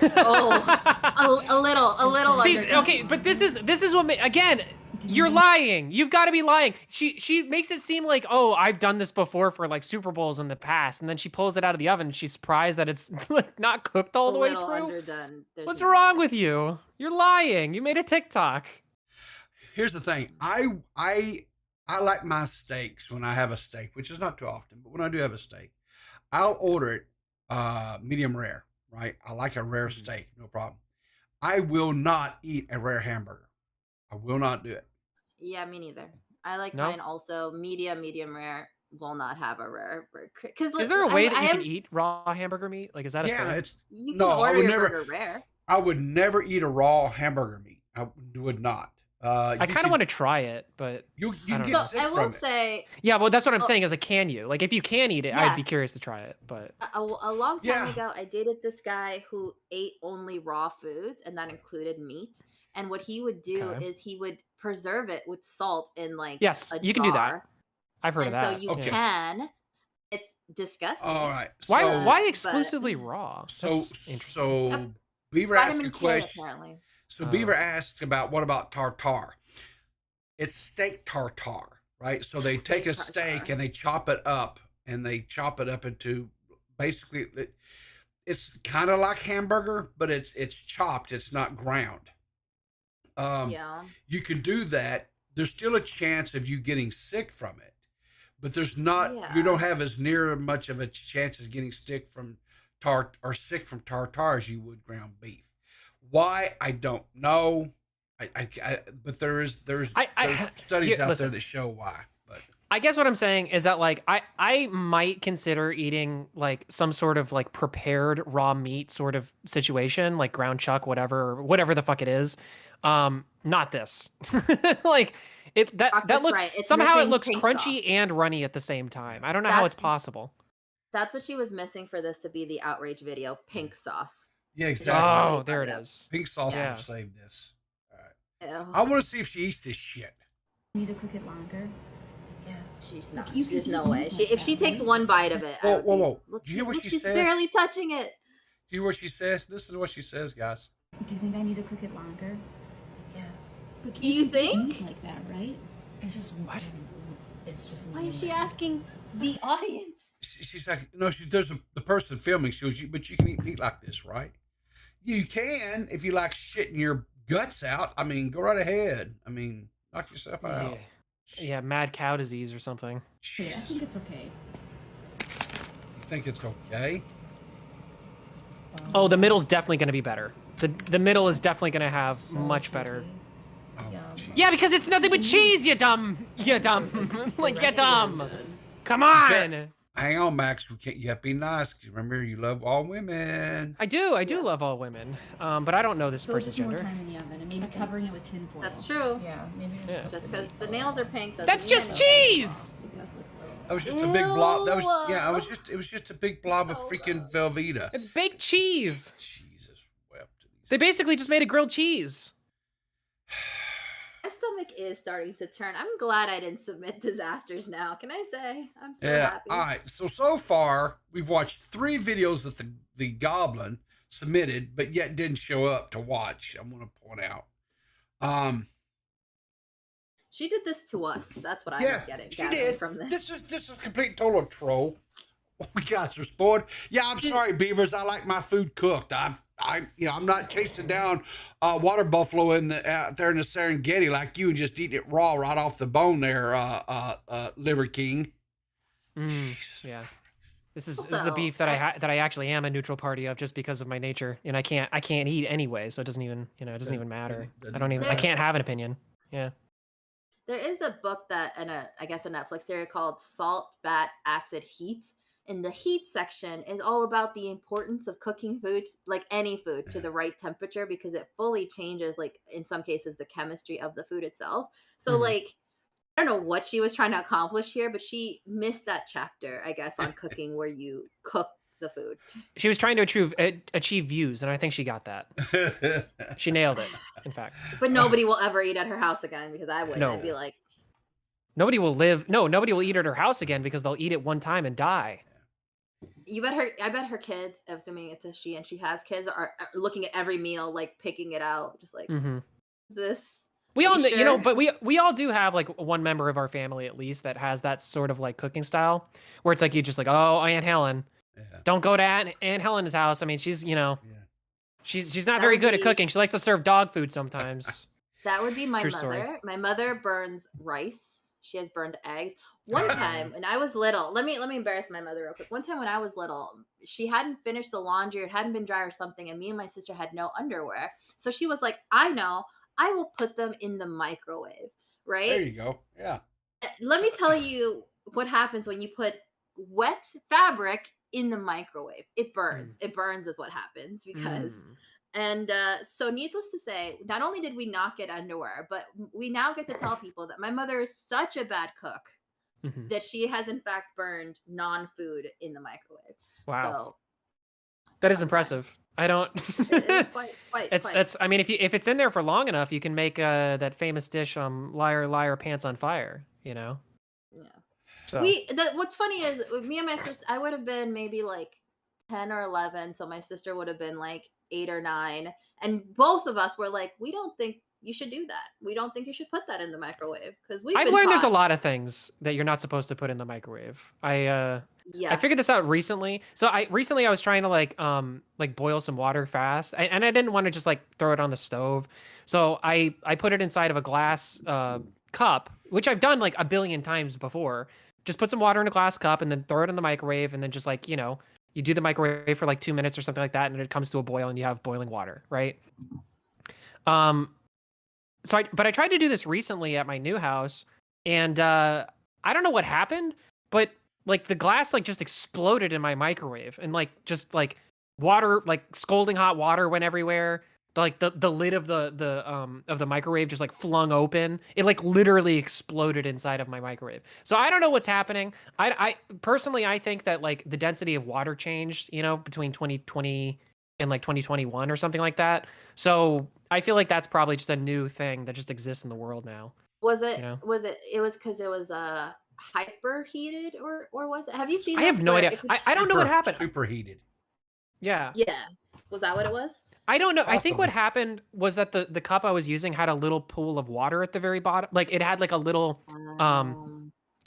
Oh, a little. See, underdone. okay, but this is what again. You're lying. You've got to be lying. She makes it seem like, oh, I've done this before for like Super Bowls in the past, and then she pulls it out of the oven. And she's surprised that it's like not cooked all the way through. Underdone. What's wrong with you? You're lying. You made a TikTok. Here's the thing. I like my steaks when I have a steak, which is not too often, but when I do have a steak, I'll order it medium rare, right? I like a rare steak, no problem. I will not eat a rare hamburger. I will not do it. Yeah, me neither. I like No? mine also medium rare. Will not have a rare. Because Is there a way that you can eat raw hamburger meat? Like, is that a Yeah, thing? it's You can no. I order would your never. burger rare. I would never eat a raw hamburger meat. I would not. I kind of want to try it, but You I don't get know. So sick I will from it. say yeah, well, that's what I'm Oh. saying. Is like, can you? Like, if you can eat it, I'd be Yes. curious to try it. But a long time Yeah. ago, I dated this guy who ate only raw foods, and that included meat. And what he would do Okay. is he would preserve it with salt in like yes, a you can do that. jar. I've heard And of so that. you Okay. can. It's disgusting. All right. Why? So, Why exclusively raw? So, That's interesting. so Beaver asked Vitamin a K, question. apparently. So Oh. Beaver asked about what about tartare? It's steak tartare, right? So they take a Steak steak tartare. and they chop it up, into basically it's kind of like hamburger, but it's chopped. It's not ground. Yeah. You can do that. There's still a chance of you getting sick from it, but there's not. Yeah. You don't have as near much of a chance as getting sick from tartare as you would ground beef. Why? I don't know. But there's studies out listen. there that show why. But I guess what I'm saying is that like I might consider eating like some sort of like prepared raw meat sort of situation, like ground chuck, whatever the fuck it is. Not this. Like that Rox is looks right. It's somehow it missing looks pink crunchy sauce. and runny at the same time. I don't know how it's That's- possible. That's what she was missing for this to be the outrage video. Pink sauce. yeah, Oh, exactly. there it Yeah. is. Pink sauce Yeah. would have saved this. All right. Ew. I want to see if she eats this shit. Need to cook it longer. Yeah, she's not. you can There's no eat way. meat She, like if she that, takes right? one bite of it, I Whoa, would whoa, be, whoa. Look, Do you hear what look, she she's said? barely touching it. Do you hear what she says? This is what she says, guys. Do you think I need to cook it longer? Yeah, But Do you can't eat think? meat like that, right? it's just What? It's just. Why is she asking the audience? She's like, no, there's the person filming. She goes, but you can eat meat like this, right? You can if you like shitting your guts out. I mean, go right ahead. I mean, knock yourself out. Yeah, mad cow disease or something. Yeah, I Jesus. think it's okay. You think it's okay? Oh, the middle's definitely going to be better. The middle is definitely going to have much better. Oh, Yum. geez. Yeah, because it's nothing but cheese, you dumb. You dumb. Like, you dumb. Come on. Hang on, Max. You have to be nice. 'Cause remember, you love all women. I do love all women. But I don't know this So person's just more gender. time in the oven and maybe covering it with tin foil. That's true. Yeah, maybe just. Yeah. Just because the nails are pink doesn't That's mean just anything. cheese. It does look a little. That was just a big blob. That was Ew. it was just a big blob of freaking Velveeta. It's baked cheese. Jesus wept. They basically just made a grilled cheese. My stomach is starting to turn. I'm glad I didn't submit disasters now. Can I say? I'm so Yeah. happy. All right. So far, we've watched 3 videos that the Goblin submitted, but yet didn't show up to watch. I want to point out. She did this to us. That's what I Yeah, was getting. she gathering did. from this. This is complete total troll. Oh my gosh, you're spoiled. Yeah, I'm sorry, Beavers. I like my food cooked. I'm not chasing down water buffalo out there in the Serengeti like you and just eating it raw right off the bone there, Liver King. Jesus Yeah. Christ. This is a Also, beef that I actually am a neutral party of just because of my nature, and I can't eat anyway, so it doesn't even it doesn't even matter. I don't even I matter. can't have an opinion. Yeah. There is a book that, and I guess a Netflix series called Salt, Fat, Acid, Heat. And the heat section is all about the importance of cooking food, like any food, to the right temperature because it fully changes, like in some cases, the chemistry of the food itself. So, Mhm. like, I don't know what she was trying to accomplish here, but she missed that chapter, I guess, on cooking where you cook the food. She was trying to achieve views, and I think she got that. She nailed it. In fact, But nobody will ever eat at her house again because I would. No. I'd be like, nobody will eat at her house again because they'll eat it one time and die. I bet her kids, assuming it's a she and she has kids, are looking at every meal, like picking it out, just like, Mm-hmm. is this? We all, you sure? but we all do have like one member of our family at least that has that sort of like cooking style where it's like you just like, oh, Aunt Helen, Yeah. don't go to Aunt Helen's house. I mean, she's Yeah. she's not That very would good at be- cooking. She likes to serve dog food sometimes. That would be my True mother. story. My mother burns rice. She has burned eggs. One time when I was little, let me embarrass my mother real quick. One time when I was little, she hadn't finished the laundry, or it hadn't been dry or something, and me and my sister had no underwear. So she was like, I know, I will put them in the microwave, right? There you go. Yeah. Let me tell you what happens when you put wet fabric in the microwave. It burns. It burns is what happens because and so needless to say, not only did we not get underwear, but we now get to tell people that my mother is such a bad cook Mhm. that she has in fact burned non-food in the microwave. Wow, that is impressive. I don't. It is quite. It's. I mean, if it's in there for long enough, you can make that famous dish, liar, liar, pants on fire. You know. Yeah. So What's funny is me and my sister, I would have been maybe like 10 or 11, so my sister would have been like 8 or 9, and both of us were like, we don't think you should do that. We don't think you should put that in the microwave because I've learned there's a lot of things that you're not supposed to put in the microwave. I figured this out recently. So I was trying to like boil some water fast, and I didn't want to just like throw it on the stove. So I put it inside of a glass cup, which I've done like a billion times before. Just put some water in a glass cup and then throw it in the microwave, and then just like, you do the microwave for like 2 minutes or something like that, and it comes to a boil and you have boiling water, right? But I tried to do this recently at my new house, and I don't know what happened, but like the glass like just exploded in my microwave, and like just like water, like scalding hot water went everywhere. The lid of the microwave just like flung open. It like literally exploded inside of my microwave. So I don't know what's happening. I personally, I think that like the density of water changed, between 2020 and like 2021 or something like that. So I feel like that's probably just a new thing that just exists in the world now. Was it because it was hyper heated or was it? Have you seen I have no idea. I don't know what happened. Superheated. Yeah. Was that what it was? I don't know. I think what Possibly. happened was that the cup I was using had a little pool of water at the very bottom. Like it had like a little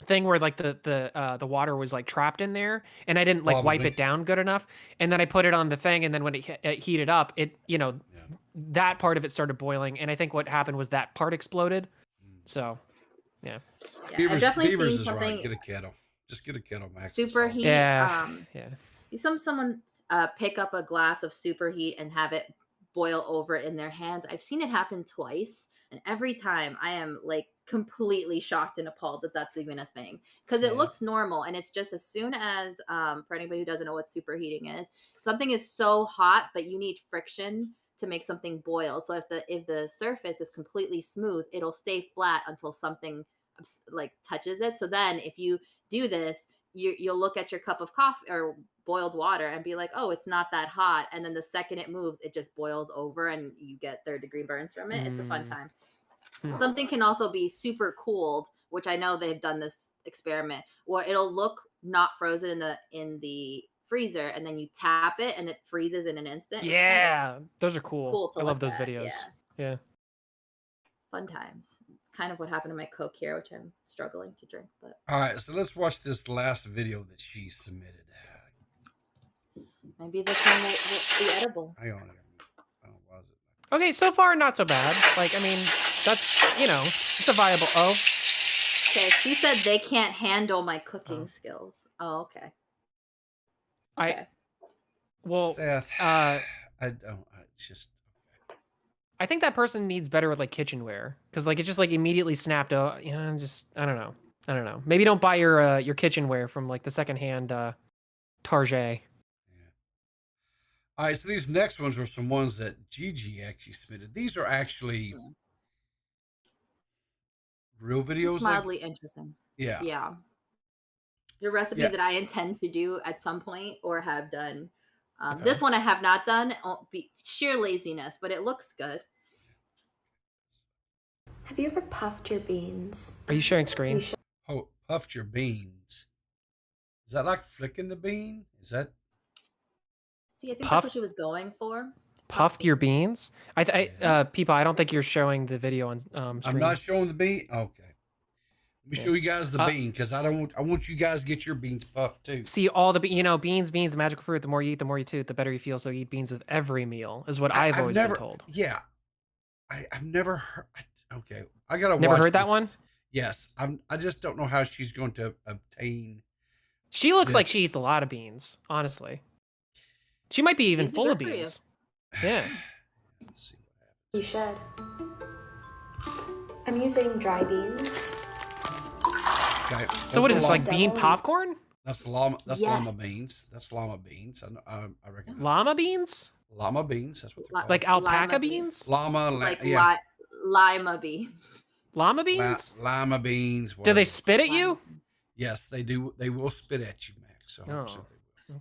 thing where like the water was like trapped in there, and I didn't like wipe Probably. it down good enough. And then I put it on the thing, and then when it heated up, it that part of it started boiling, and I think what happened was that part exploded. So, yeah. I've definitely Beavers seen is something. right. Get a kettle. Just get a kettle, Max. Superheat. Yeah. Someone pick up a glass of superheat and have it boil over in their hands. I've seen it happen twice, and every time I am like completely shocked and appalled that that's even a thing because it looks normal, and it's just as soon as for anybody who doesn't know what superheating is, something is so hot, but you need friction to make something boil. So if the surface is completely smooth, it'll stay flat until something like touches it. So then if you do this, you'll look at your cup of coffee or boiled water and be like, oh, it's not that hot, and then the second it moves, it just boils over and you get third-degree burns from it. It's a fun time. Something can also be super cooled, which I know they've done this experiment where it'll look not frozen in the freezer, and then you tap it and it freezes in an instant. Yeah, those are cool. Cool to I love look those at, videos. Yeah. Fun times. It's kind of what happened to my Coke here, which I'm struggling to drink. But All right, so let's watch this last video that she submitted. maybe this one will be edible. Hang on. Oh, was it? Okay, so far not so bad. Like, I mean, that's it's a viable. Oh, Okay, she said they can't handle my cooking skills. Oh, okay. I- Okay. Well, Seth, uh, I don't. I just. I think that person needs better with like kitchenware because like it's just like immediately snapped out. You know, I don't know. I don't know. Maybe don't buy your kitchenware from like the secondhand Target. All right, so these next ones were some ones that Gigi actually submitted. These are actually Yeah. real Just videos. Like, mildly interesting. yeah. Yeah. The recipes Yeah. that I intend to do at some point or have done. Okay. This one I have not done. Sheer laziness, but it looks good. Have you ever puffed your beans? Are you sharing screen? Oh, puffed your beans. Is that like flicking the bean? Is that? See, I think Puff- that's what she was going for. Puffed your beans? People, I don't think you're showing the video on I'm screen. not showing the bean. Okay. Let me Yeah. show you guys the bean because I want you guys to get your beans puffed too. See all the beans, the magical fruit. The more you eat, the more you toot, the better you feel. So eat beans with every meal is what I've always been told. Yeah, I've never heard. Okay, I gotta Never watch heard that this. one? Yes, I just don't know how she's going to obtain. She looks like This. she eats a lot of beans, honestly. She might be even Beans are full good of for you. beans. Yeah. Let's see what happens. You should. I'm using dry beans. Okay, So what is this, like llama- bean Double- popcorn? That's llama. That's llama Yes. beans. That's llama beans. I reckon. Llama beans? Llama beans. That's what they're called. Like alpaca Lima beans? llama. Like yeah. lima beans. Llama beans? Lima beans. Do they whatever. spit at you? Yes, they do. They will spit at you, Max. So Oh. 100%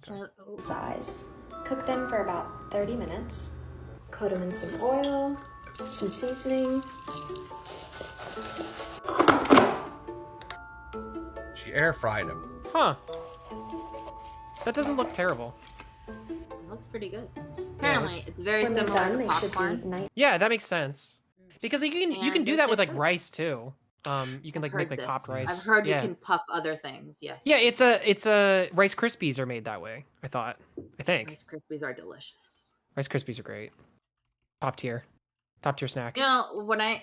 they will. Okay. Size. Cook them for about 30 minutes. Coat them in some oil, some seasoning. She air fried them. Huh. That doesn't look terrible. It looks pretty good. Apparently, it's very When they're similar done, to they should popcorn. be nice. Yeah, that makes sense. Because like, you can And do they're that with like good. rice too. You can I've like make heard like this. popped rice. I've heard Yeah. you can puff other things. Yes. Yeah, it's a Rice Krispies are made that way. I think Rice Krispies are delicious. Rice Krispies are great. Top tier snack. You know, when I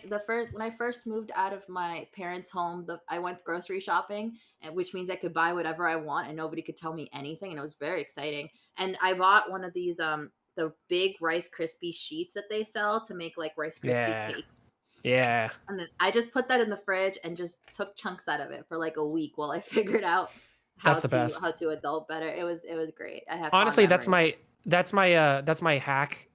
first moved out of my parents' home, I went grocery shopping, which means I could buy whatever I want, and nobody could tell me anything, and it was very exciting. And I bought one of these the big Rice Krispie sheets that they sell to make like Rice Krispie Yeah. cakes. Yeah. And then I just put that in the fridge and just took chunks out of it for like a week while I figured out That's the best. how to adult better. It was great. I have Honestly, fond that's memories. my hack.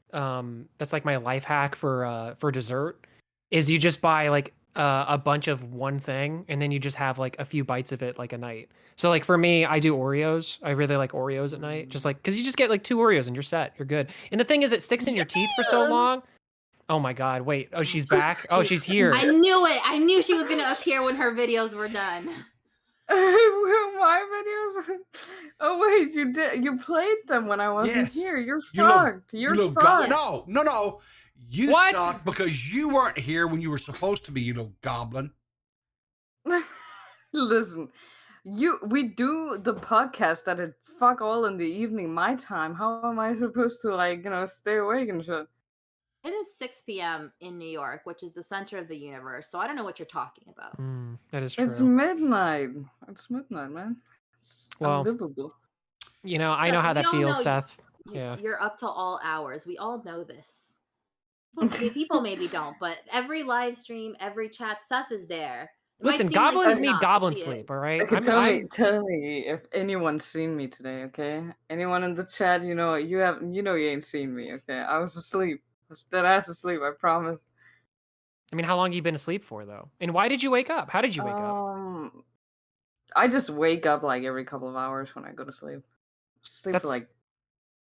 That's like my life hack for dessert is you just buy like a bunch of one thing and then you just have like a few bites of it like a night. So like for me, I do Oreos. I really like Oreos at night, just like because you just get like 2 Oreos and you're set. You're good. And the thing is, it sticks in your teeth for so long. Oh my god! Wait. Oh, she's back. Oh, she's here. I knew it. I knew she was gonna appear when her videos were done. My videos. Oh wait, you did. You played them when I wasn't Yes. here. You're You little- fucked. You You're little fucked. No. You What? suck because you weren't here when you were supposed to be, you little goblin. Listen, we do the podcast at a fuck all in the evening my time. How am I supposed to stay awake and shit? It is 6 p.m. in New York, which is the center of the universe. So I don't know what you're talking about. That is true. It's midnight. It's midnight, man. It's Well, unlivable. You know, I know Seth, how we that all feels, know Seth. You- Yeah. You're up till all hours. We all know this. People maybe don't, but every live stream, every chat, Seth is there. It might Listen, seem like goblins she's need not, but goblin she sleep, is. all right? Okay, I'm- tell me if anyone's seen me today, okay? Anyone in the chat, you ain't seen me, okay? I was asleep. I was dead ass asleep, I promise. I mean, how long have you been asleep for, though? And why did you wake up? How did you wake up? I just wake up like every couple of hours when I go to sleep. Sleep That's- for like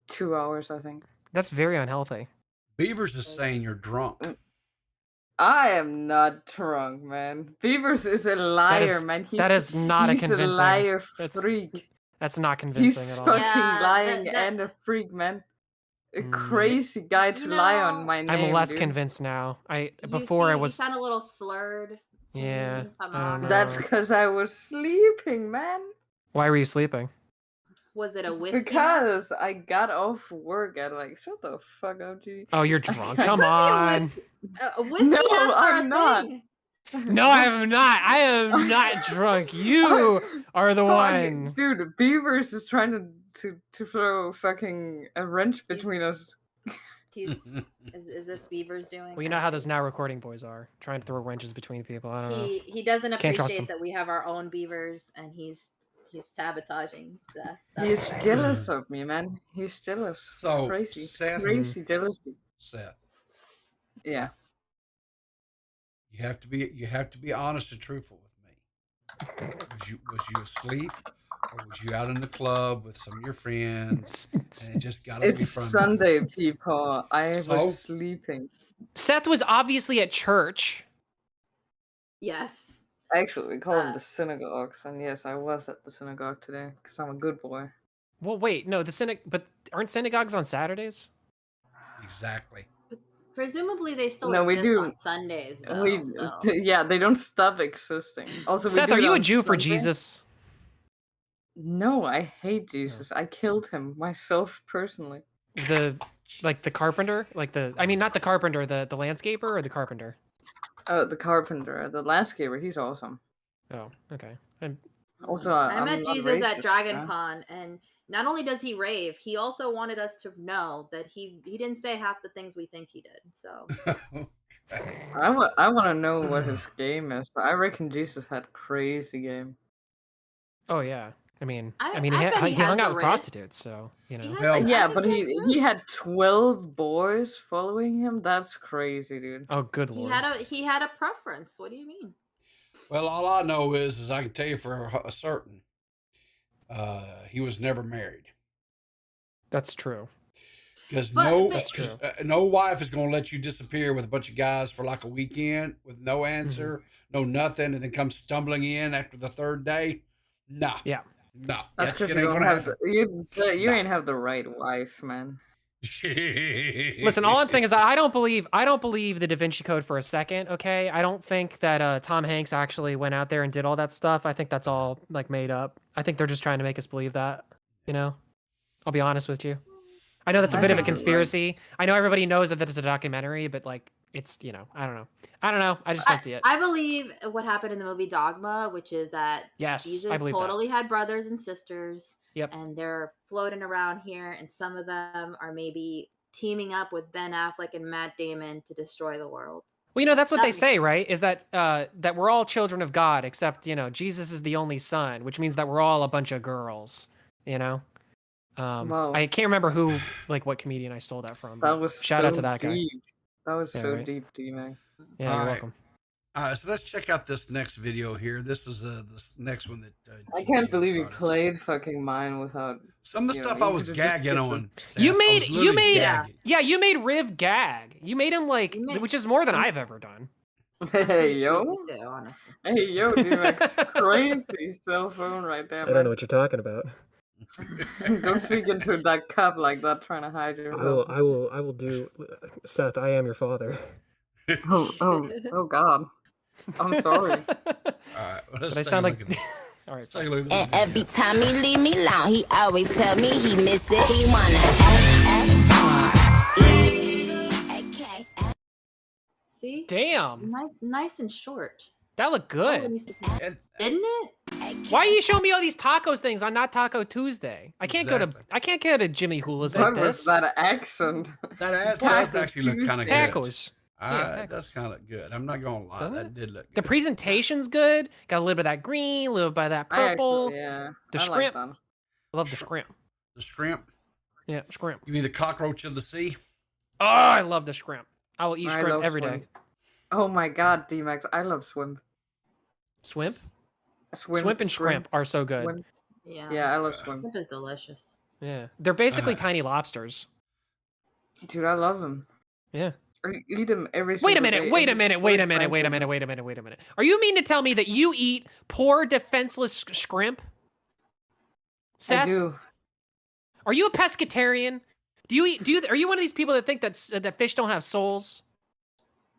2 hours, I think. That's very unhealthy. Beavers is saying you're drunk. I am not drunk, man. Beavers is a liar, man. That is not a he's convincing. a liar That's- freak. That's not He's convincing at all. fucking Yeah, lying that- and a freak, man. A Mm. crazy guy to lie on know, my name. I'm less dude. convinced now. You Before you sound a little slurred. to Yeah, me, if I'm I don't honest. know. That's because I was sleeping, man. Why were you sleeping? Was it a whiskey? nut? Because I got off work at like, shut the fuck up, G. Oh, you're drunk. It Come could be a on. Whiskey No, nuts are I'm a not. thing. No, I am not. I am not drunk. You are the one. Dude, Beavers is trying to throw fucking a wrench between us. He's is this Beaver's doing? Well, you know how those now recording boys are, trying to throw wrenches between people. I don't know. He doesn't Can't trust appreciate him. that we have our own beavers, and he's sabotaging the. He's jealous of me, man. He's jealous. So, It's crazy. Seth- Crazy jealousy. Seth, Yeah. you have to be honest and truthful with me. Was you asleep, or was you out in the club with some of your friends and just got away It's from Sunday, you? people. I So? was sleeping. Seth was obviously at church. Yes. Actually, we call them the synagogues, and yes, I was at the synagogue today because I'm a good boy. Well, wait, no, but aren't synagogues on Saturdays? Exactly. Presumably, they still No, we exist do. on Sundays, though. We, so. yeah, they don't stop existing. Also, we Seth, do are it you a on Jew for Sunday. Jesus? No, I hate Jesus. I killed him myself personally. The carpenter, I mean, not the carpenter, the landscaper or the carpenter. Oh, the carpenter, the landscaper. He's awesome. Oh, okay. Also, I I'm met not Jesus racist, at Dragon man. Con, and not only does he rave, he also wanted us to know that he didn't say half the things we think he did. So I want to know what his game is. I reckon Jesus had crazy game. Oh yeah. I mean, I he bet he has hung the out with wrist. prostitutes, so you know. He has, Hell, I Yeah, think but he he had 12 boys following him. That's crazy, dude. Oh, good he lord. had a preference. What do you mean? Well, all I know is I can tell you for a certain, he was never married. That's true. Because That's true. no wife is going to let you disappear with a bunch of guys for like a weekend with no answer, no nothing, and then come stumbling in after the third day. No. Yeah. No. That's That because shit you ain't don't going to have happen. you ain't have the right wife, man. Listen, all I'm saying is I don't believe the Da Vinci Code for a second, okay? I don't think that Tom Hanks actually went out there and did all that stuff. I think that's all like made up. I think they're just trying to make us believe that, you know? I'll be honest with you. I know that's a I bit of a think you're right. conspiracy. I know everybody knows that it's a documentary, but like it's, you know, I don't know. I just don't see it. I believe what happened in the movie Dogma, which is that Yes, Jesus I believe totally had brothers and sisters. Yep. And they're floating around here, and some of them are maybe teaming up with Ben Affleck and Matt Damon to destroy the world. Well, you know, that's what That they makes say, right? Is that that we're all children of God, except, you know, Jesus is the only son, which means that we're all a bunch of girls, you know? Wow. I can't remember who, like, what comedian I stole that from. That But was shout so out to that guy. deep. That was Yeah, so right. deep, DMax. Yeah, All you're right. welcome. So let's check out this next video here. This is this next one that I can't Gina believe you brought us. played fucking mine without. Some of the you know, stuff you I was could've just gagging skipped it. on. Seth. You I made was literally gagging. yeah, you made Riv gag. You made him like, You made- which is more than I've ever done. Hey yo, Me too, honestly. hey yo, DMax, crazy cell phone right there, man. what you're talking about. Don't speak into that cup like that, trying to hide your. I will do. Seth, I am your father. Oh God, I'm sorry. All right, well, let's But I take sound a like. look at this. All right. Let's take a fine. look at this And video. every time he leave me alone, he always tell me he miss it. He wanna okay. See? Damn, Nice and short. that looked All it good. needs to be- And- Didn't it? Why are you showing me all these tacos things on Not Taco Tuesday? I can't Exactly. go to Jimmy Hula's What like was this. that accent? That does Taco actually look kind of good. Tacos. It does kind of look good. I'm not gonna lie, Doesn't that it? did look The good. presentation's good. Got a little bit of that green, a little bit of that I purple. actually, yeah, The I shrimp. like that. I love the shrimp. The shrimp. Yeah, shrimp. You mean the cockroach of the sea? Oh, I love the shrimp. I will eat I shrimp love every shrimp. day. Oh my God, DMax, I love swim. Swimp? Swim Swimp and shrimp are so good. Swim. Yeah. Yeah, I love swim. Shrimp is delicious. Yeah. They're basically Uh, tiny lobsters. Dude, I love them. Yeah. I eat them every. Wait a single minute, day, wait a every minute, wait a 4 minute, times wait a week. minute, wait a minute, wait a minute. Are you mean to tell me that you eat poor defenseless shrimp? I Seth, do. are you a pescatarian? Are you one of these people that think that fish don't have souls?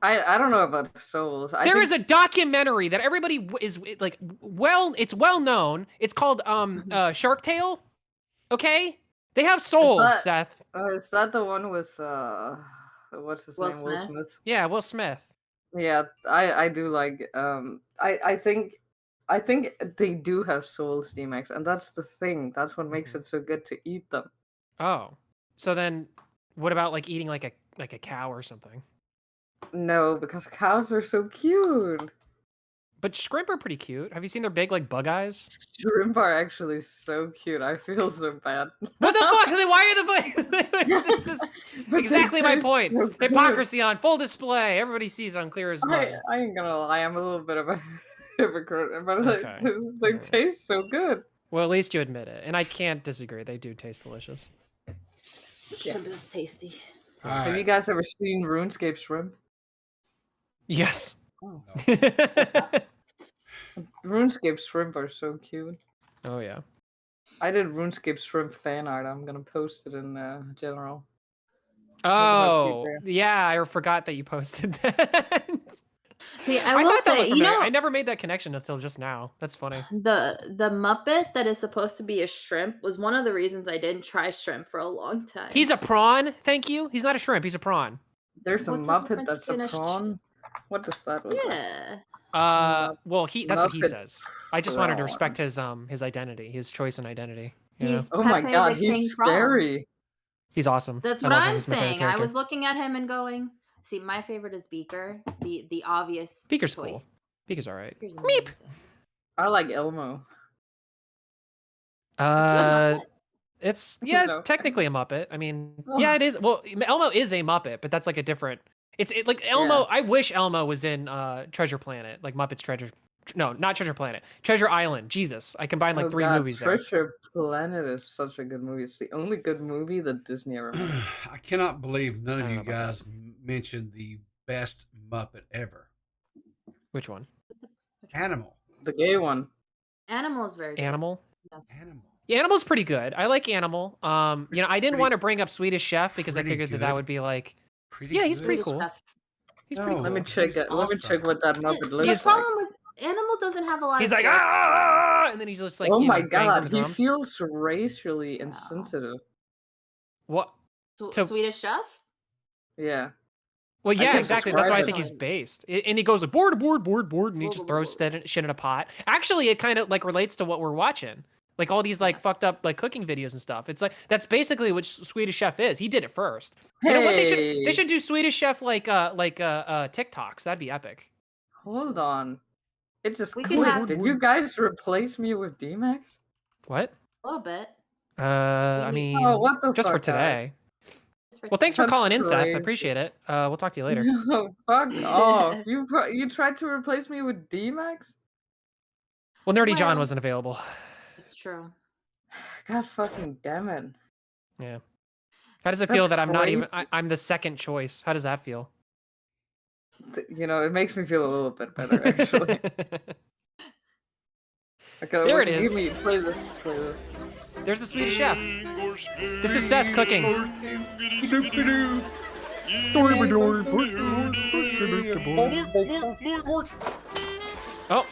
I don't know about the souls. There is a documentary that everybody is like it's well known. It's called Shark Tale. Okay? They have souls, that- Seth. Is that the one with what's his Will name? Will Smith? Smith. Yeah, Will Smith. Yeah, I do like I think they do have souls, DMax, and that's the thing. That's what makes it so good to eat them. Oh, so then what about like eating like a cow or something? No, because cows are so cute. But shrimp are pretty cute. Have you seen their big like bug eyes? Shrimp are actually so cute. I feel so bad. What the fuck? Then why are the This is But they exactly my taste point. so good. Hypocrisy on full display. Everybody sees on clear as mud. I ain't gonna lie, I'm a little bit of a hypocrite, but like, Okay. they taste so good. Well, at least you admit it, and I can't disagree. They do taste delicious. Shrimp is tasty. All Have you right. guys ever seen RuneScape shrimp? Yes. Oh. No. RuneScape shrimp are so cute. Oh yeah. I did RuneScape shrimp fan art. I'm gonna post it in general. Oh yeah, I forgot that you posted that. See, I will thought that say, looked you familiar. know, I never made that connection until just now. That's funny. the Muppet that is supposed to be a shrimp was one of the reasons I didn't try shrimp for a long time. He's a prawn. Thank you. He's not a shrimp. He's a prawn. There's a What's the Muppet difference that's a between prawn. What does that look like? Yeah. Well, that's what he Muppet says. I just wanted to prawn. respect his identity, his choice and identity. You know? He's Oh my Pepe god, the King he's Prawn. scary. He's awesome. That's I what love him. I'm He's my favorite saying. I character. was looking at him and going, see, my favorite is Beaker, the obvious Beaker's choice. cool. Beaker's all right. Beaker's Meep. amazing. I like Elmo. It's No. technically a Muppet. I mean, Oh. yeah, it is. Well, Elmo is a Muppet, but that's like a different. It's like Elmo. Yeah. I wish Elmo was in Treasure Planet, like Muppets Treasure. No, not Treasure Planet. Treasure Island. Jesus, I combined like Oh 3 god, movies there. Treasure Planet is such a good movie. It's the only good movie that Disney ever made. I cannot believe none I of don't you know about guys mentioned the best Muppet ever. Which one? Animal. The gay one. Animal is very good. Animal. Yes. Animal. Yeah, Animal's pretty good. I like Animal. You know, I didn't Pretty- want to bring up Swedish Chef because I pretty figured that good. would be like, Pretty yeah, he's good. pretty Swedish cool. Chef. He's pretty No. cool. Let me check he's it. Let me check awesome. what that Muppet The looks like. problem with Animal doesn't have a lot He's of like, jokes. ah, and then he's just like, Oh you my know, bangs on god, the he drums. feels racially insensitive. What? So- Swedish Chef? Yeah. Well, I yeah, can't exactly. That's why I describe think it. he's based. And he goes like, board, and he just throws shit in a pot. Actually, it kind of like relates to what we're watching. Like all these like fucked up like cooking videos and stuff. It's like that's basically what Swedish Chef is. He did it first. You know what they Hey. should do Swedish Chef like TikToks. That'd be epic. Hold on. It just We could clicked. have- Did you guys replace me with DMax? What? A little bit. I mean, Oh, what the just for fuck, guys? today. Well, thanks for That's calling in, Seth. I crazy. appreciate it. We'll talk to you later. No, fuck off. You tried to replace me with DMax? Well, Nerdy John Well- wasn't available. It's true. God fucking damn it. Yeah. How does it That's feel that I'm not even? crazy. I'm the second choice. How does that feel? You know, it makes me feel a little bit better, actually. Okay, There wait, it is. Play this. There's the Swedish Chef. This is Seth cooking. Oh.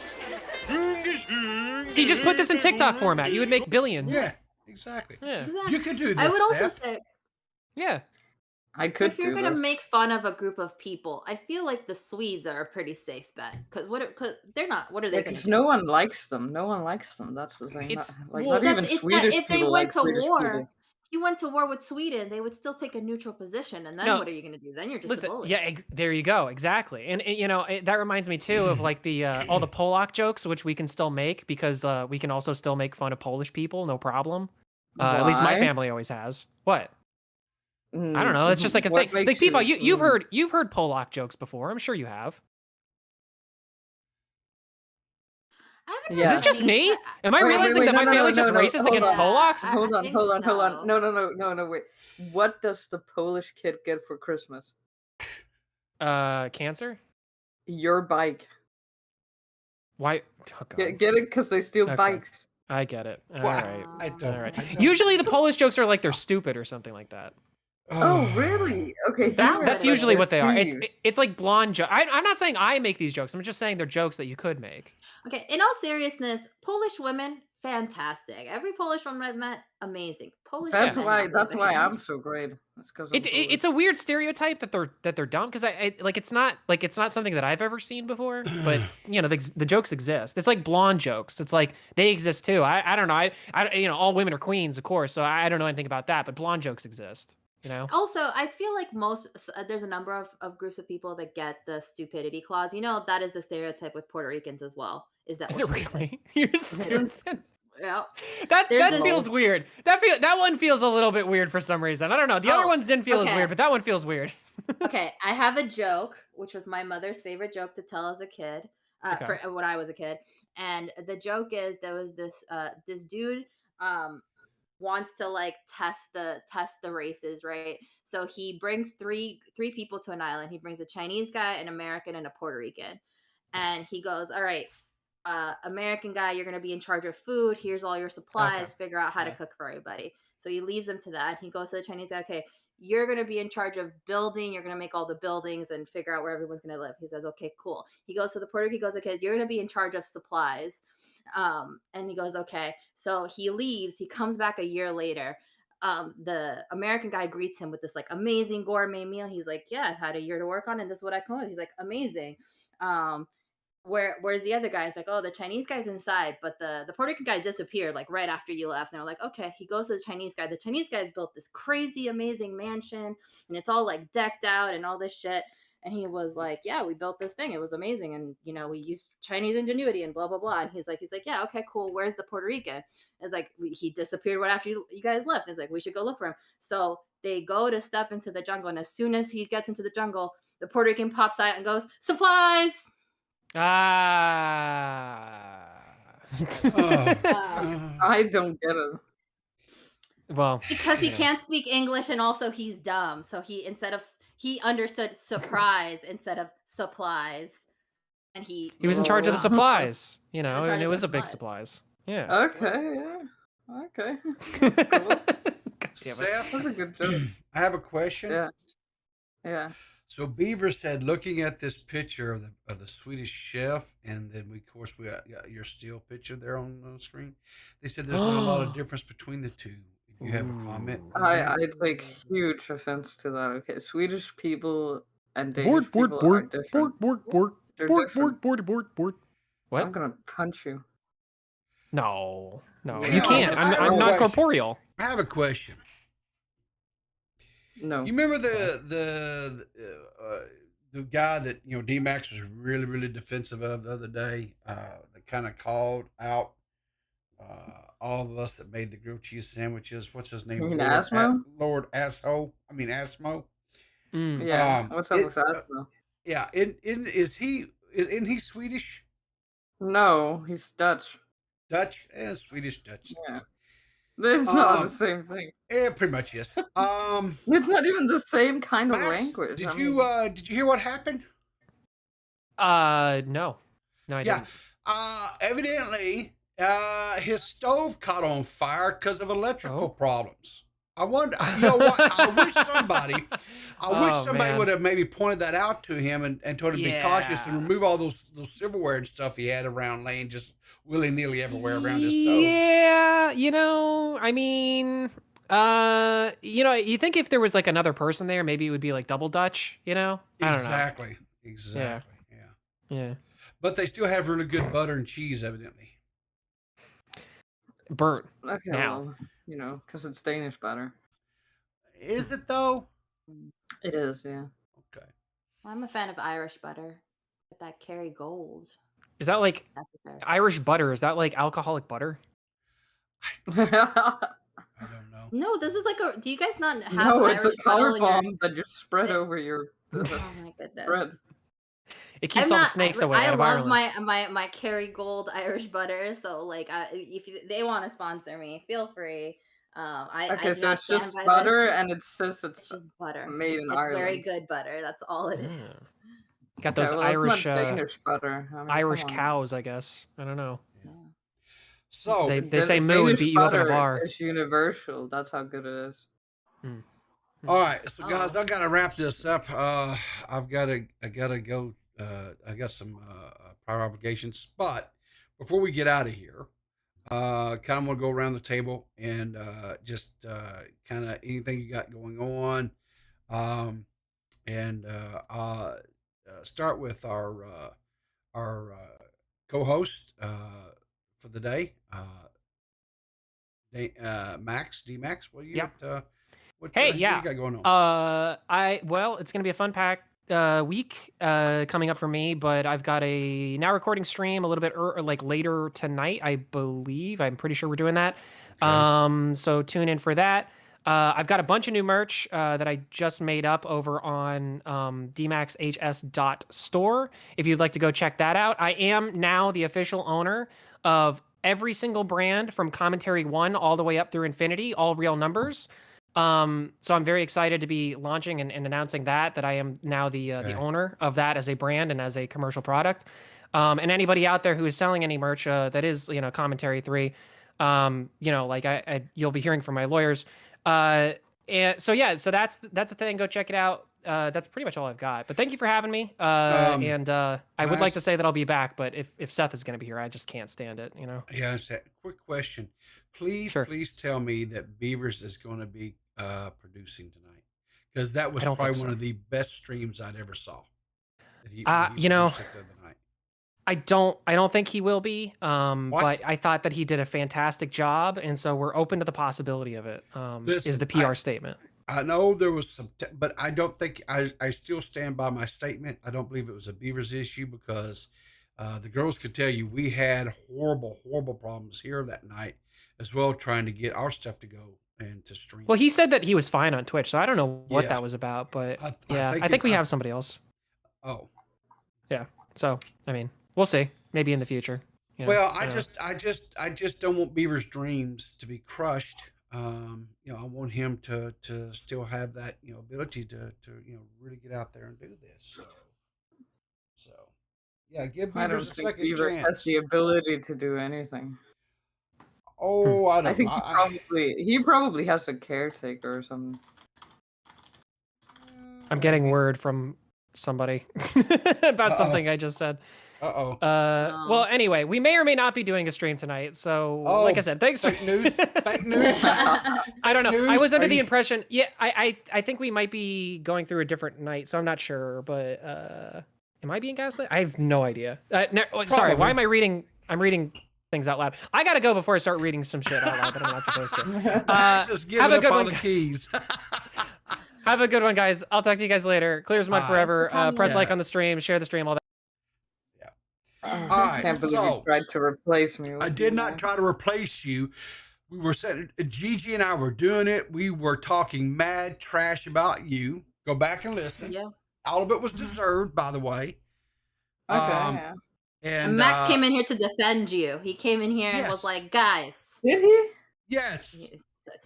See, just put this in TikTok format. You would make billions. Yeah, exactly. Yeah. Exactly. You could do this. I would also Seth. say, Yeah. I could if you're do gonna this. make fun of a group of people, I feel like the Swedes are a pretty safe bet. Because they're not. What are they? Because gonna no one likes them. No one likes them. That's the thing. It's- Like well, not even It's Swedish that if they people went like to Swedish war, people. if you went to war with Sweden, they would still take a neutral position. And then No. what are you gonna do? Then you're just Listen, a bully. yeah, there you go, exactly, and you know that reminds me too of like the all the Polak jokes, which we can still make because we can also still make fun of Polish people, no problem. At least my Why? family always has. What? I don't Mm, know. It's just like a what thing. Like makes people, you- you've heard Polak jokes before. I'm sure you have. I haven't Yeah. heard Is this just any- me? Am I Wait, realizing wait, that my no, family's just racist hold against on. Polacks? I Hold on, think hold on. so. No, wait. What does the Polish kid get for Christmas? Cancer? Your bike. Why? Oh, God. Get it? Because they steal Okay. bikes. I get it. All Well, right. I don't. All right. I don't. Usually the Polish jokes are like they're stupid or something like that. Oh, really? Okay, That's That that's was usually what they are. thieves. It's like blonde joke. I'm not saying I make these jokes. I'm just saying they're jokes that you could make. Okay, in all seriousness, Polish women fantastic. Every Polish woman I've met, amazing. Polish That's men, why. on the That's other why hand, I'm so great. That's because It's a weird stereotype that they're dumb because I like it's not something that I've ever seen before, but you know the jokes exist. It's like blonde jokes. It's like they exist too. I don't know. I you know all women are queens, of course. So I don't know anything about that, but blonde jokes exist. You know. Also, I feel like there's a number of groups of people that get the stupidity clause. You know, that is the stereotype with Puerto Ricans as well. Is that Is we're it stupid. really? You're stupid. Yeah. That There's that this- feels weird. That one feels a little bit weird for some reason. I don't know. The other Oh, ones didn't feel as okay. weird, but that one feels weird. Okay, I have a joke, which was my mother's favorite joke to tell as a kid, Okay. for when I was a kid. And the joke is there was this dude wants to like test the races, right? So he brings three people to an island. He brings a Chinese guy, an American, and a Puerto Rican. And he goes, "All right, American guy, you're going to be in charge of food. Here's all your supplies. Okay. Figure out how to Yeah. cook for everybody." So he leaves him to that. He goes to the Chinese guy. "Okay, you're going to be in charge of building. You're going to make all the buildings and figure out where everyone's going to live." He says, "Okay, cool." He goes to the Puerto Rican. He goes, "Okay, you're going to be in charge of supplies." And he goes, "Okay." So he leaves. He comes back a year later. The American guy greets him with this like amazing gourmet meal. He's like, "Yeah, I've had a year to work on it. And this is what I come up with." He's like, "Amazing." Where's the other guy? He's like, "Oh, the Chinese guy's inside, but the Puerto Rican guy disappeared like right after you left." And they're like, "Okay." He goes to the Chinese guy. The Chinese guy's built this crazy amazing mansion and it's all like decked out and all this shit. And he was like, "Yeah, we built this thing. It was amazing. And you know, we used Chinese ingenuity and blah blah blah." And he's like, "Yeah, okay, cool. Where's the Puerto Rican?" It's like, "He disappeared right after you guys left." It's like, "We should go look for him." So they go to step into the jungle, and as soon as he gets into the jungle, the Puerto Rican pops out and goes, "Supplies." Ah. I don't get it. Well, Because he you know. can't speak English and also he's dumb. So he understood surprise instead of supplies. And he He was in charge of the Oh. supplies, you in know, charge and it of was the a big supplies. supplies. Yeah. Okay, yeah. Okay. God damn it. Seth, That's a good joke. I have a question. Yeah. Yeah. So Beaver said, looking at this picture of the Swedish chef, and then we got your still picture there on the screen. They said there's not a lot of difference between the two. Do you have a comment? on that? I take huge offense to that. Okay, Swedish people and Danish people are different. They're different. Board. What? I'm gonna punch you. No, Yeah, you can't. I have a I'm not question. corporeal. I have a question. No. You remember the guy that DMax was really defensive of the other day? That kind of called out all of us that made the grilled cheese sandwiches. What's his name? You mean Asmo? Lord Asshole. I mean Asmo. Mm. Yeah. What's up with Asmo? Yeah. Isn't he Swedish? No, he's Dutch. Dutch? Swedish Dutch. Yeah. It's not the same thing. It pretty much is. It's not even the same kind of Max, language. did I you mean, did you hear what happened? No, I Yeah. didn't. Evidently, his stove caught on fire because of electrical Oh. problems. I wonder, you know what? I wish somebody Oh, man. would have maybe pointed that out to him and told him to be cautious and Yeah. remove all those silverware and stuff he had around laying just willy-nilly everywhere around his stove. Yeah, I mean, you think if there was like another person there, maybe it would be like double Dutch, I don't know. Exactly. Yeah. But they still have really good butter and cheese, evidently. Burnt. okay, Now. well, because it's Danish butter. Is it though? It is, yeah. Okay. I'm a fan of Irish butter. With that Kerrygold. Is that like That's what they're. Irish butter? Is that like alcoholic butter? I don't know. No, this is like a. Do you guys not have No, Irish it's a color butter in your- bomb that you spread over your Oh my goodness. bread. It keeps all the snakes away. I out of love Ireland. my Kerrygold Irish butter. So like, if they want to sponsor me, feel free. Okay, I so not it's just stand by butter this. and it says It's just butter. made in It's Ireland. very good butter. That's all it is. Got Okay, those well, it's Irish not Danish butter. I mean, Irish come on. cows, I guess. I don't know. Yeah. So They say moo and Danish beat you up in a butter bar. It's universal. That's how good it is. all right, so guys, Oh. I gotta wrap this up. I gotta go. I got some prior obligations, but before we get out of here, kind of want to go around the table and just kind of anything you got going on. And start with our co-host for the day, Max, DMax. What you what Hey, do yeah. you got going on? Well, it's gonna be a fun pack week coming up for me, but I've got a now recording stream a little bit like later tonight, I believe. I'm pretty sure we're doing that. Okay. So tune in for that. I've got a bunch of new merch that I just made up over on dmaxhs.store. If you'd like to go check that out, I am now the official owner of every single brand from Commentary 1 all the way up through Infinity, all real numbers. So I'm very excited to be launching and announcing that I am now the owner of that as a brand and as a commercial product. And anybody out there who is selling any merch that is, Commentary 3, like you'll be hearing from my lawyers. And so that's the thing. Go check it out. That's pretty much all I've got. But thank you for having me. And I would like to say that I'll be back, but if Seth is going to be here, I just can't stand it. Yeah, quick question. Please tell me that Beavers is going to be producing tonight, because that was probably one of the best streams I'd ever saw. He produced it the other night. I don't think he will be. But I thought that he did a fantastic job, and so we're open to the possibility of it. Is the PR statement. I know there was some, but I don't think I still stand by my statement. I don't believe it was a Beavers issue, because the girls could tell you we had horrible problems here that night as well, trying to get our stuff to go and to stream. Well, he said that he was fine on Twitch, so I don't know what that was about, but I think we have somebody else. Oh, yeah. So I mean, we'll see. Maybe in the future. Well, I just don't want Beaver's dreams to be crushed. I want him to still have that ability to really get out there and do this. So yeah, give Beavers a second Beavers chance. Has the ability to do anything. Oh, I don't I think know. he probably has a caretaker or something. I'm getting word from somebody about something I just said. Well, anyway, we may or may not be doing a stream tonight. So, like I said, thanks. Fake news. Fake news. I don't know. I was under the impression. Yeah, I think we might be going through a different night, so I'm not sure. But am I being gaslit? I have no idea. Sorry. Why am I reading? I'm reading things out loud. I gotta go before I start reading some shit out loud that I'm not supposed to. Just giving up all the keys. Have a good one, guys. I'll talk to you guys later. Clear as mud forever. Press like on the stream, share the stream, all that. All right, can't believe you tried to replace me. I did not try to replace you. We were saying, Gigi and I were doing it. We were talking mad trash about you. Go back and listen. Yeah. All of it was deserved, by the way. Okay. And Max came in here to defend you. He came in here and was like, guys. Did he? Yes.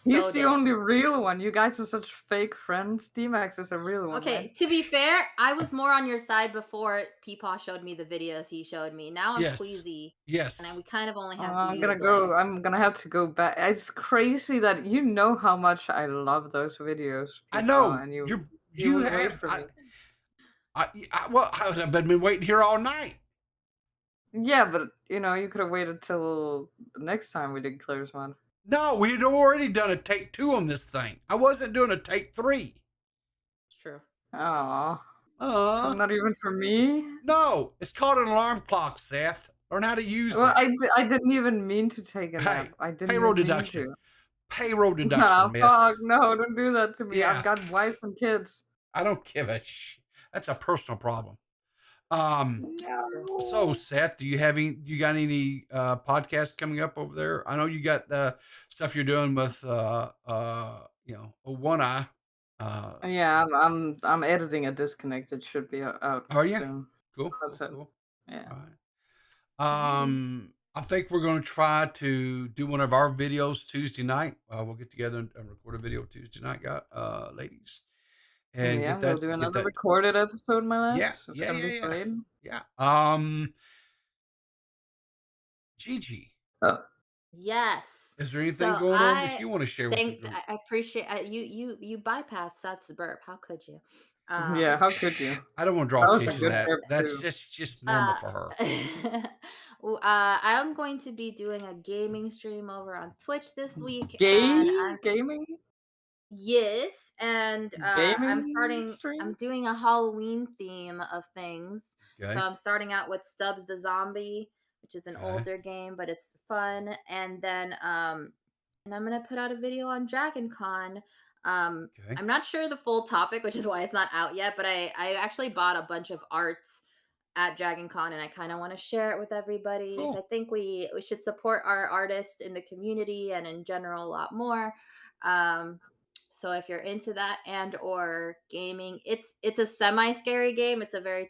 He's the only real one. You guys are such fake friends. DMax is a real one. Okay, to be fair, I was more on your side before Peepaw showed me the videos he showed me. Now I'm Queasy. Yes. And we kind of only have I'm gonna have to go back. It's crazy that you know how much I love those videos. Peepaw, I know. And you have. For me. I've been waiting here all night. Yeah, but you could have waited till the next time we did Clear's Mod. No, we had already done a take 2 on this thing. I wasn't doing a take 3. It's true. Aww. Not even for me? No, it's called an alarm clock, Seth. Learn how to use it. Well, I didn't even mean to take a nap. I didn't payroll even deduction. Mean to. Payroll deduction, miss. Fuck, no, don't do that to me. Yeah. I've got wife and kids. I don't give a shit. That's a personal problem. No. So Seth, you got any podcasts coming up over there? I know you got the stuff you're doing with One Eye. Yeah, I'm editing a disconnect. It should be out. Are you? Soon. Cool. That's it. Cool. Yeah. All right. I think we're going to try to do one of our videos Tuesday night. We'll get together and record a video Tuesday night, ladies. And we'll do another recorded episode, my lads. Yeah. Gigi. Yes. Is there anything going on that you want to share with the group? I appreciate you bypassed Seth's burp. How could you? Yeah, how could you? I don't want to draw attention to that. That's just normal for her. I'm going to be doing a gaming stream over on Twitch this week, and Gaming? yes, and I'm Gaming starting. I'm stream? doing a Halloween theme of things. Okay. So I'm starting out with Stubbs the Zombie, which is an Okay. older game, but it's fun. And then and I'm gonna put out a video on Dragon Con. Okay. I'm not sure the full topic, which is why it's not out yet. But I actually bought a bunch of art at Dragon Con, and I kind of want to share it with everybody. Cool. So I think we should support our artists in the community and in general a lot more. So if you're into that and or gaming, it's a semi-scary game. It's a very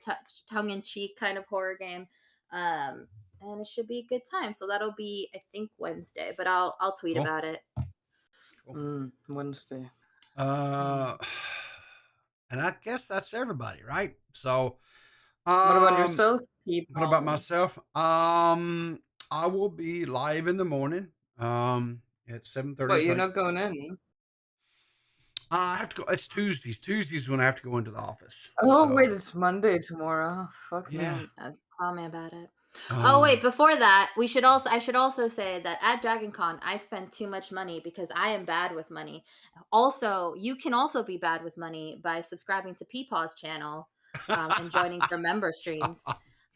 tongue-in-cheek kind of horror game. And it should be a good time. So that'll be, I think, Wednesday, but I'll tweet Cool. about it. Wednesday. And I guess that's everybody, right? So What about yourself, people? What about myself? I will be live in the morning. At 7:30. But you're not going in. I have to go. It's Tuesdays. Tuesdays when I have to go into the office. Oh So, wait, it's Monday tomorrow. Fuck yeah. me. Call me about it. Oh wait, before that, I should also say that at Dragon Con, I spend too much money because I am bad with money. Also, you can also be bad with money by subscribing to Peepaw's channel and joining for member streams.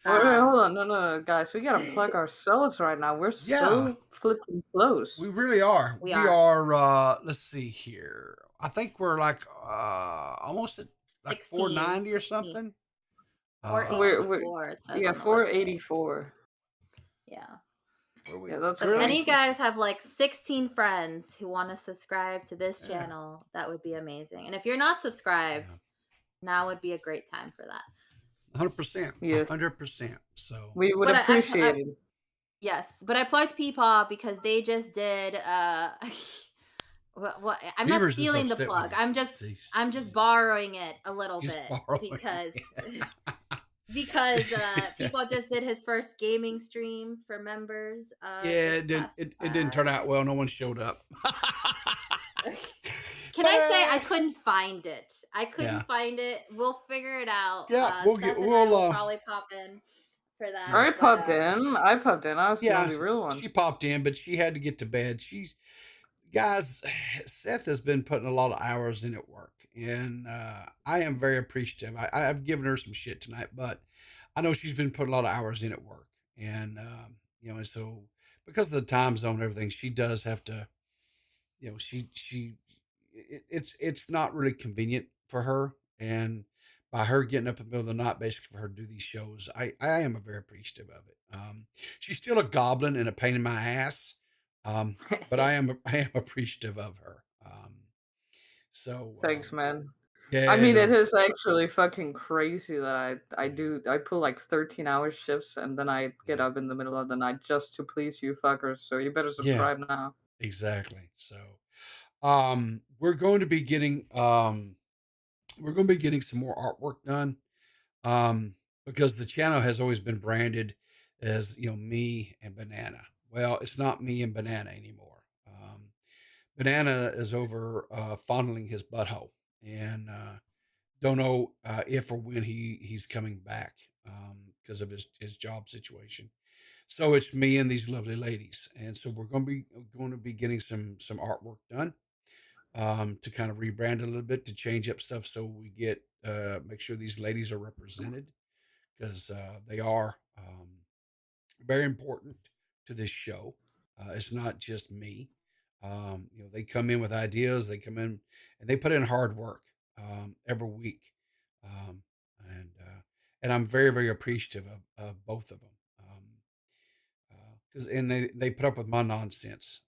Wait, hold on, no, guys, we gotta plug ourselves right now. We're so flipping close. We really are. We are. Let's see here. I think we're like almost at like 16, 490 or something. 484. It says on the 484. Yeah. Yeah, that's So if any of you guys have like 16 friends who want to subscribe to this channel, that would be amazing. And if you're not subscribed, now would be a great time for that. 100%. Yes. 100%. So we would appreciate it. Yes, but I plugged Peepaw because they just did what I'm Beaver's not is stealing the upset with plug. you. I'm just borrowing it a little He's bit borrowing because it. because Peepaw just did his first gaming stream for members. Yeah, it didn't turn out well. No one showed up. Can I say I couldn't find it? I couldn't find it. We'll figure it out. Yeah, we'll probably pop in for that. I popped in. I was the only real one. She popped in, but she had to get to bed. Guys, Seth has been putting a lot of hours in at work, and I am very appreciative. I've given her some shit tonight, but I know she's been putting a lot of hours in at work, and and so because of the time zone and everything, she does have to, it's not really convenient for her, and by her getting up in the middle of the night, basically for her to do these shows, I am very appreciative of it. She's still a goblin and a pain in my ass. But I am appreciative of her. So thanks, man. Yeah, I mean, it is actually fucking crazy that I pull like 13-hour shifts and then I get up in the middle of the night just to please you fuckers. So you better subscribe now. Exactly. So, we're going to be getting some more artwork done. Because the channel has always been branded as me and Banana. Well, it's not me and Banana anymore. Banana is over fondling his butthole, and don't know if or when he's coming back because of his job situation. So it's me and these lovely ladies, and so we're going to be getting some artwork done to kind of rebrand a little bit, to change up stuff, so we get make sure these ladies are represented, because they are very important to this show. It's not just me. They come in with ideas. They come in and they put in hard work every week, and I'm very, very appreciative of both of them, because they put up with my nonsense,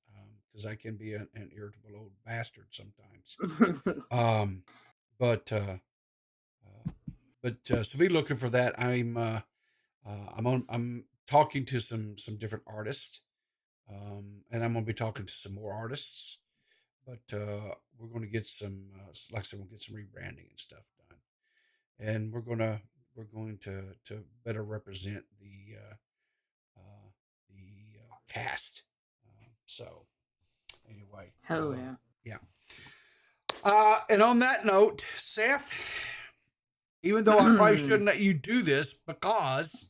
because I can be an irritable old bastard sometimes. So be looking for that. I'm talking to some different artists, and I'm going to be talking to some more artists, but we're going to get some, like I said, we'll get some rebranding and stuff done, and we're going to better represent the cast. So anyway, hell yeah. And on that note, Seth, even though I probably shouldn't let you do this because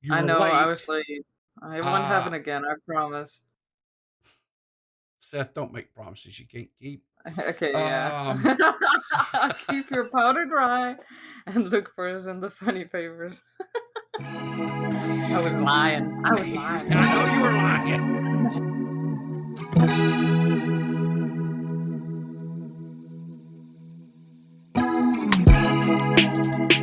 You I were know, late. I was late. It won't happen again, I promise. Seth, don't make promises you can't keep. Okay, yeah. Keep your powder dry and look for us in the funny papers. I was lying. I was lying. I know you were lying.